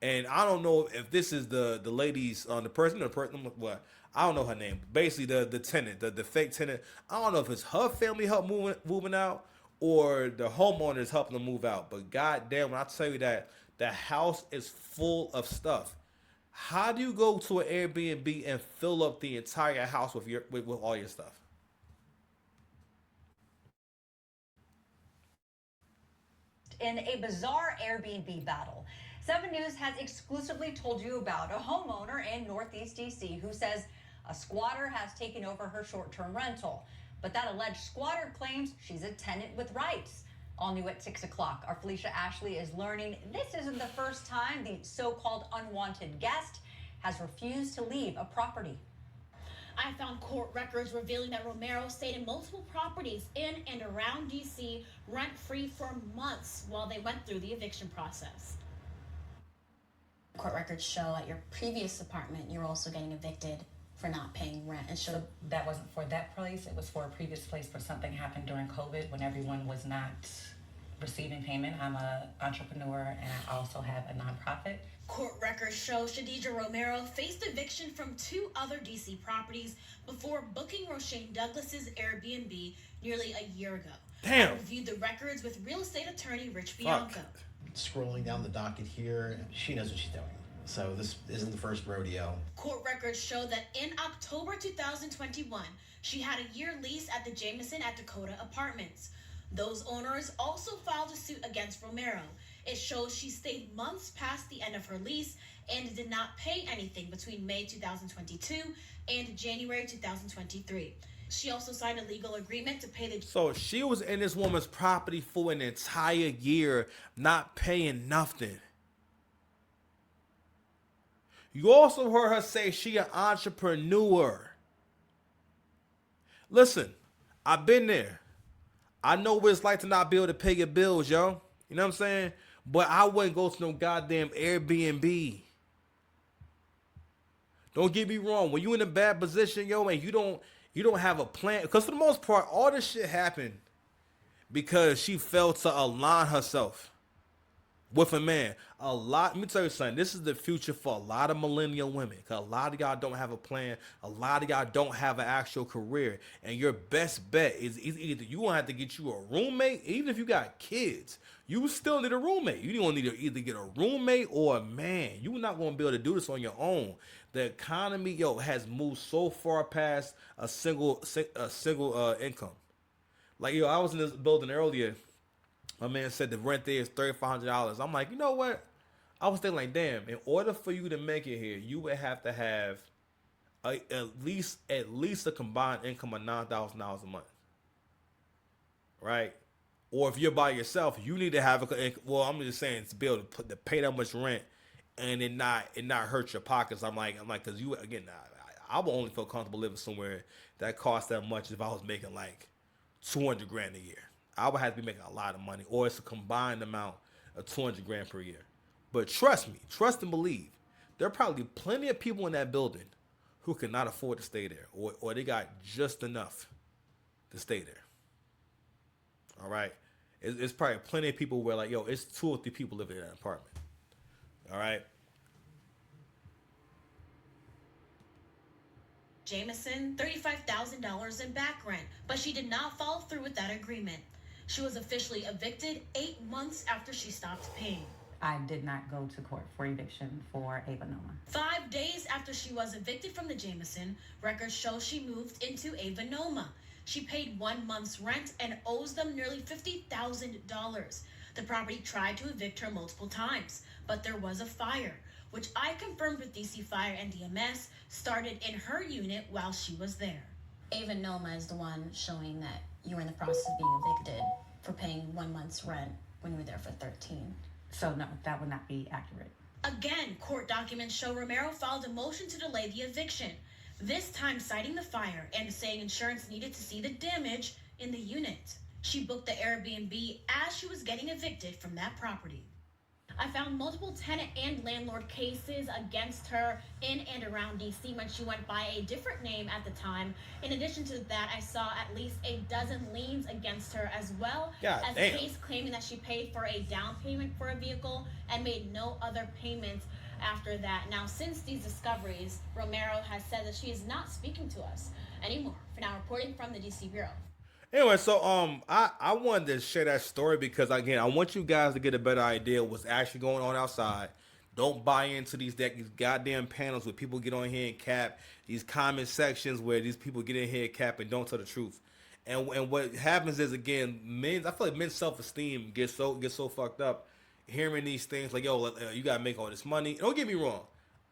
[SPEAKER 1] And I don't know if this is the lady's the person. What, I don't know her name. Basically, the tenant, the fake tenant. I don't know if it's her family help moving out or the homeowners helping them move out. But goddamn, when I tell you that the house is full of stuff, how do you go to an Airbnb and fill up the entire house with all your stuff?
[SPEAKER 16] In a bizarre Airbnb battle, 7 News has exclusively told you about a homeowner in Northeast DC who says a squatter has taken over her short-term rental. But that alleged squatter claims she's a tenant with rights. All new at 6 o'clock, our Felicia Ashley is learning this isn't the first time the so-called unwanted guest has refused to leave a property.
[SPEAKER 17] I found court records revealing that Romero stayed in multiple properties in and around DC rent-free for months while they went through the eviction process.
[SPEAKER 18] Court records show at your previous apartment you're also getting evicted for not paying rent. And
[SPEAKER 19] So that wasn't for that place, it was for a previous place where something happened during COVID when everyone was not receiving payment. I'm an entrepreneur and I also have a nonprofit.
[SPEAKER 17] Court records show Shadidra Romero faced eviction from 2 other DC properties before booking Roshane Douglas's Airbnb nearly a year ago.
[SPEAKER 1] Damn.
[SPEAKER 17] I reviewed the records with real estate attorney Rich Bianco.
[SPEAKER 2] Scrolling down the docket here, she knows what she's doing. So this isn't the first rodeo.
[SPEAKER 17] Court records show that in October 2021, she had a year lease at the Jameson at Dakota Apartments. Those owners also filed a suit against Romero. It shows she stayed months past the end of her lease and did not pay anything between May 2022 and January 2023. She also signed a legal agreement to pay the...
[SPEAKER 1] So she was in this woman's property for an entire year, not paying nothing. You also heard her say she an entrepreneur. Listen, I've been there. I know what it's like to not be able to pay your bills, yo. You know what I'm saying? But I wouldn't go to no goddamn Airbnb. Don't get me wrong. When you in a bad position, yo, and you don't have a plan, because for the most part, all this shit happened because she failed to align herself with a man. Let me tell you something. This is the future for a lot of millennial women. Because a lot of y'all don't have a plan. A lot of y'all don't have an actual career. And your best bet is either you gonna have to get you a roommate, even if you got kids. You still need a roommate. You don't need to either get a roommate or a man. You're not gonna be able to do this on your own. The economy, yo, has moved so far past a single income. Like, yo, I was in this building earlier. My man said the rent there is $3,500. I'm like, you know what? I was thinking like, damn, in order for you to make it here, you would have to have at least a combined income of $9,000 a month. Right? Or if you're by yourself, you need to have well, I'm just saying to be able to pay that much rent and it not hurt your pockets. I'm like, because you, again, I would only feel comfortable living somewhere that costs that much if I was making like $200,000 a year. I would have to be making a lot of money, or it's a combined amount of $200,000 per year. But trust me, trust and believe, there are probably plenty of people in that building who cannot afford to stay there, or they got just enough to stay there. All right, it's probably plenty of people where like, yo, it's 2 or 3 people living in that apartment. All right.
[SPEAKER 17] Jameson $35,000 in back rent, but she did not follow through with that agreement. She was officially evicted 8 months after she stopped paying.
[SPEAKER 19] I did not go to court for eviction for Ava Noma.
[SPEAKER 17] 5 days after she was evicted from the Jameson, records show she moved into Ava Noma. She paid 1 month's rent and owes them nearly $50,000. The property tried to evict her multiple times, but there was a fire, which I confirmed with DC Fire and DMS started in her unit while she was there.
[SPEAKER 18] Ava Noma is the one showing that you were in the process of being evicted for paying 1 month's rent when you were there for 13.
[SPEAKER 19] So no, that would not be accurate.
[SPEAKER 17] Again, court documents show Romero filed a motion to delay the eviction, this time citing the fire and saying insurance needed to see the damage in the unit. She booked the Airbnb as she was getting evicted from that property.
[SPEAKER 18] I found multiple tenant and landlord cases against her in and around DC when she went by a different name at the time. In addition to that, I saw at least a dozen liens against her, as well as a case claiming that she paid for a down payment for a vehicle and made no other payments after that. Now, since these discoveries, Romero has said that she is not speaking to us anymore. For now, reporting from the DC Bureau.
[SPEAKER 1] Anyway, so I wanted to share that story because again, I want you guys to get a better idea of what's actually going on outside. Don't buy into these goddamn panels where people get on here and cap, these comment sections where these people get in here and cap and don't tell the truth. And what happens is, again, I feel like men's self-esteem gets so fucked up hearing these things like, yo, you gotta make all this money. Don't get me wrong.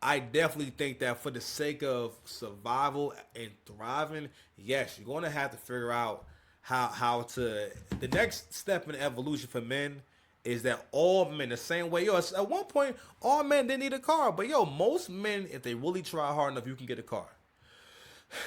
[SPEAKER 1] I definitely think that for the sake of survival and thriving, yes, you're going to have to figure out how to. The next step in evolution for men is that all men, the same way, at one point, all men didn't need a car. But, most men, if they really try hard enough, you can get a car.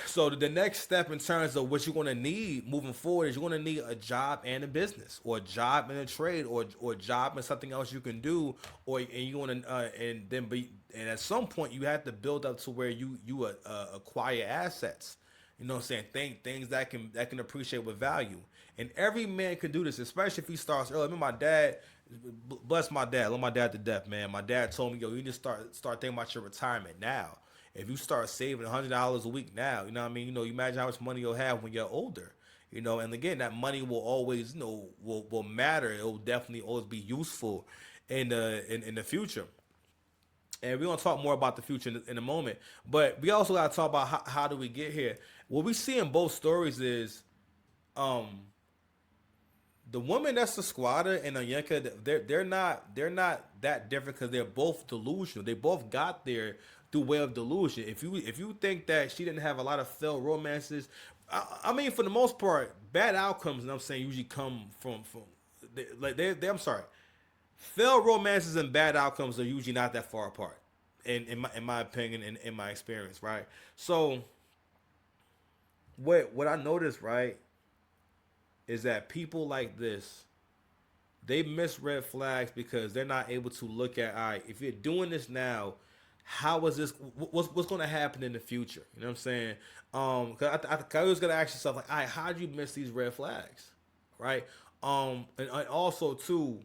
[SPEAKER 1] So the next step in terms of what you're going to need moving forward is you're going to need a job and a business, or a job and a trade, or a job and something else you can do, and you want to and at some point you have to build up to where you acquire assets. You know what I'm saying? Things that can appreciate with value. And every man can do this, especially if he starts early. I mean, my dad, bless my dad, love my dad to death, man. My dad told me, you need to start thinking about your retirement now. If you start saving $100 a week now, you know what I mean? You imagine how much money you'll have when you're older. And again, that money will always, will matter. It will definitely always be useful in the future. And we're going to talk more about the future in a moment. But we also got to talk about how do we get here. What we see in both stories is the woman that's the squatter and the Yanka, they're not that different because they're both delusional. They both got there through way of delusion. If you think that she didn't have a lot of failed romances, I mean, for the most part, bad outcomes, and I'm saying, usually come from I'm sorry. Failed romances and bad outcomes are usually not that far apart, in my opinion and in my experience, right? So, what I noticed, right, is that people like this, they miss red flags because they're not able to look at, all right, if you're doing this now, how is this? What's going to happen in the future? You know what I'm saying? Because I was going to ask yourself, like, all right, how'd you miss these red flags, right? And also too,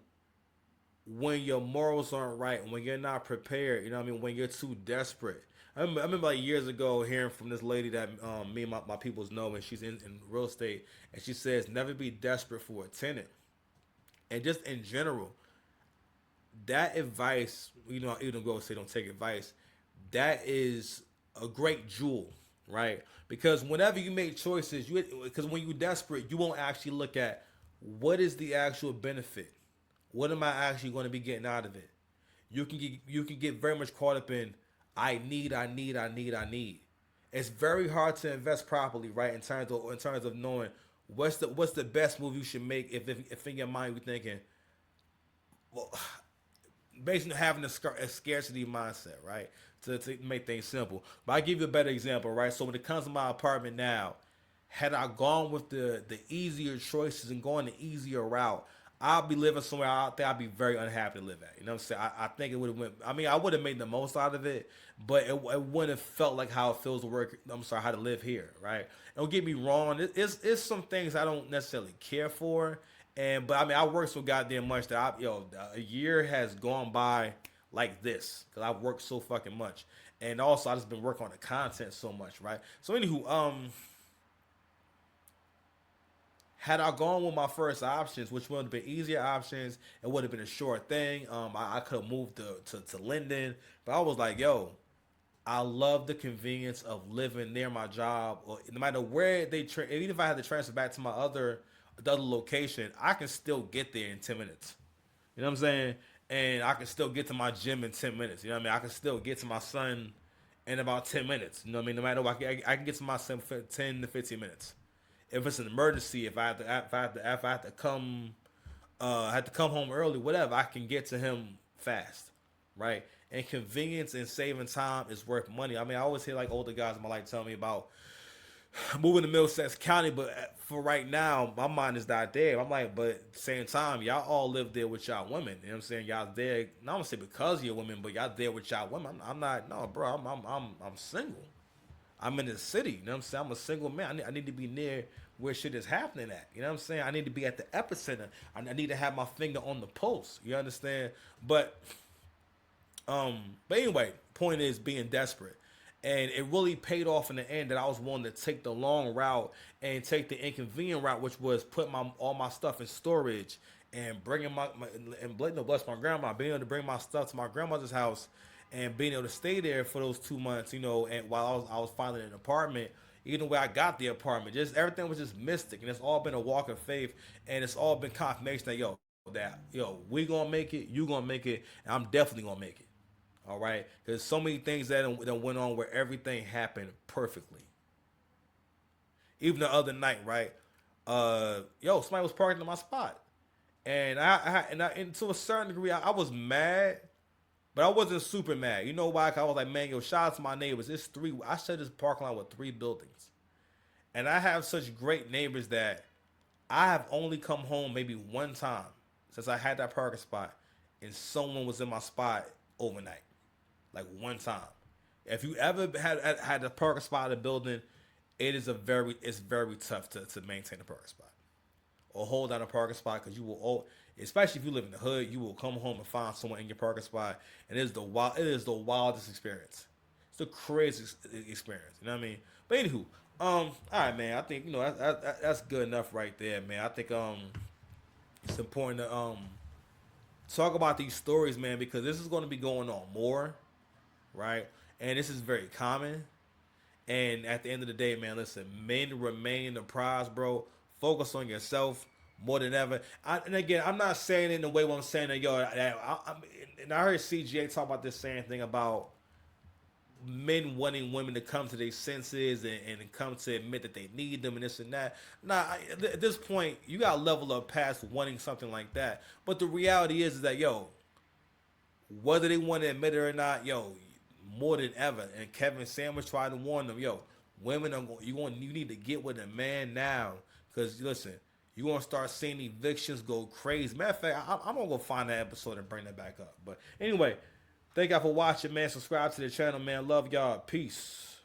[SPEAKER 1] when your morals aren't right, when you're not prepared, you know what I mean, when you're too desperate. I remember like years ago hearing from this lady that me and my peoples know, and she's in real estate, and she says never be desperate for a tenant. And just in general, that advice, even go and say don't take advice, that is a great jewel, right? Because whenever you make choices, because when you're desperate, you won't actually look at what is the actual benefit. What am I actually going to be getting out of it? You can get very much caught up in I need. It's very hard to invest properly, right? In terms of knowing what's the best move you should make. If in your mind you're thinking, well, basically having a scarcity mindset, right? To make things simple. But I give you a better example, right? So when it comes to my apartment now, had I gone with the easier choices and going the easier route, I'll be living somewhere out there I'd be very unhappy to live at. You know what I'm saying? I think it would have I would have made the most out of it, but it wouldn't have felt like how it feels to work. How to live here, right? Don't get me wrong. It's some things I don't necessarily care for, but I work so goddamn much that a year has gone by like this because I've worked so fucking much, and also I just been working on the content so much, right? So anywho, Had I gone with my first options, which would have been easier options, it would have been a short thing. I could have moved to Linden, but I was like, yo, I love the convenience of living near my job, or no matter where even if I had to transfer back to the other location, I can still get there in 10 minutes. You know what I'm saying? And I can still get to my gym in 10 minutes. You know what I mean? I can still get to my son in about 10 minutes. You know what I mean? No matter what, I can get to my son for 10 to 15 minutes. If it's an emergency, if I have to come, I had to come home early, whatever, I can get to him fast, right? And convenience and saving time is worth money. I mean, I always hear like older guys in my life tell me about moving to Middlesex County, but for right now, my mind is not there. I'm like, but at the same time, y'all all live there with y'all women. You know what I'm saying? Y'all there, not gonna say because you're women, but y'all there with y'all women. I'm not, no, bro. I'm single. I'm in the city. You know what I'm saying? I'm a single man. I need to be near where shit is happening at. You know what I'm saying? I need to be at the epicenter. I need to have my finger on the pulse. You understand? But anyway, point is being desperate. And it really paid off in the end that I was willing to take the long route and take the inconvenient route, which was put all my stuff in storage and bringing bless my grandma, being able to bring my stuff to my grandmother's house and being able to stay there for those 2 months, you know, and while I was finding an apartment, even when I got the apartment, just everything was just mystic, and it's all been a walk of faith, and it's all been confirmation that we gonna make it, you gonna make it, and I'm definitely gonna make it. All right, there's so many things that went on where everything happened perfectly. Even the other night, right? Somebody was parking in my spot, and and to a certain degree, I was mad, but I wasn't super mad. You know why? 'Cause I was like, man, shout out to my neighbors. It's three. I share this parking lot with 3 buildings, and I have such great neighbors that I have only come home maybe one time since I had that parking spot, and someone was in my spot overnight. Like one time. If you ever had a parking spot in a building, it's very tough to maintain a parking spot or hold down a parking spot, because you will, especially if you live in the hood, you will come home and find someone in your parking spot, and it is the wildest experience. It's the craziest experience. You know what I mean? But anywho, all right, man. I think that's good enough right there, man. I think it's important to talk about these stories, man, because this is going to be going on more. Right? And this is very common. And at the end of the day, man, listen, men remain the prize, bro. Focus on yourself more than ever. And again, I'm not saying it in the way where I'm saying that, and I heard CGA talk about this same thing about men wanting women to come to their senses and come to admit that they need them and this and that. At this point, you got to level up past wanting something like that. But the reality is that, whether they want to admit it or not, more than ever. And Kevin Sanders tried to warn them, women you need to get with a man now, because listen, you're gonna start seeing evictions go crazy. Matter of fact, I'm gonna go find that episode and bring that back up. But anyway, thank y'all for watching, man. Subscribe to the channel, man. Love y'all. Peace.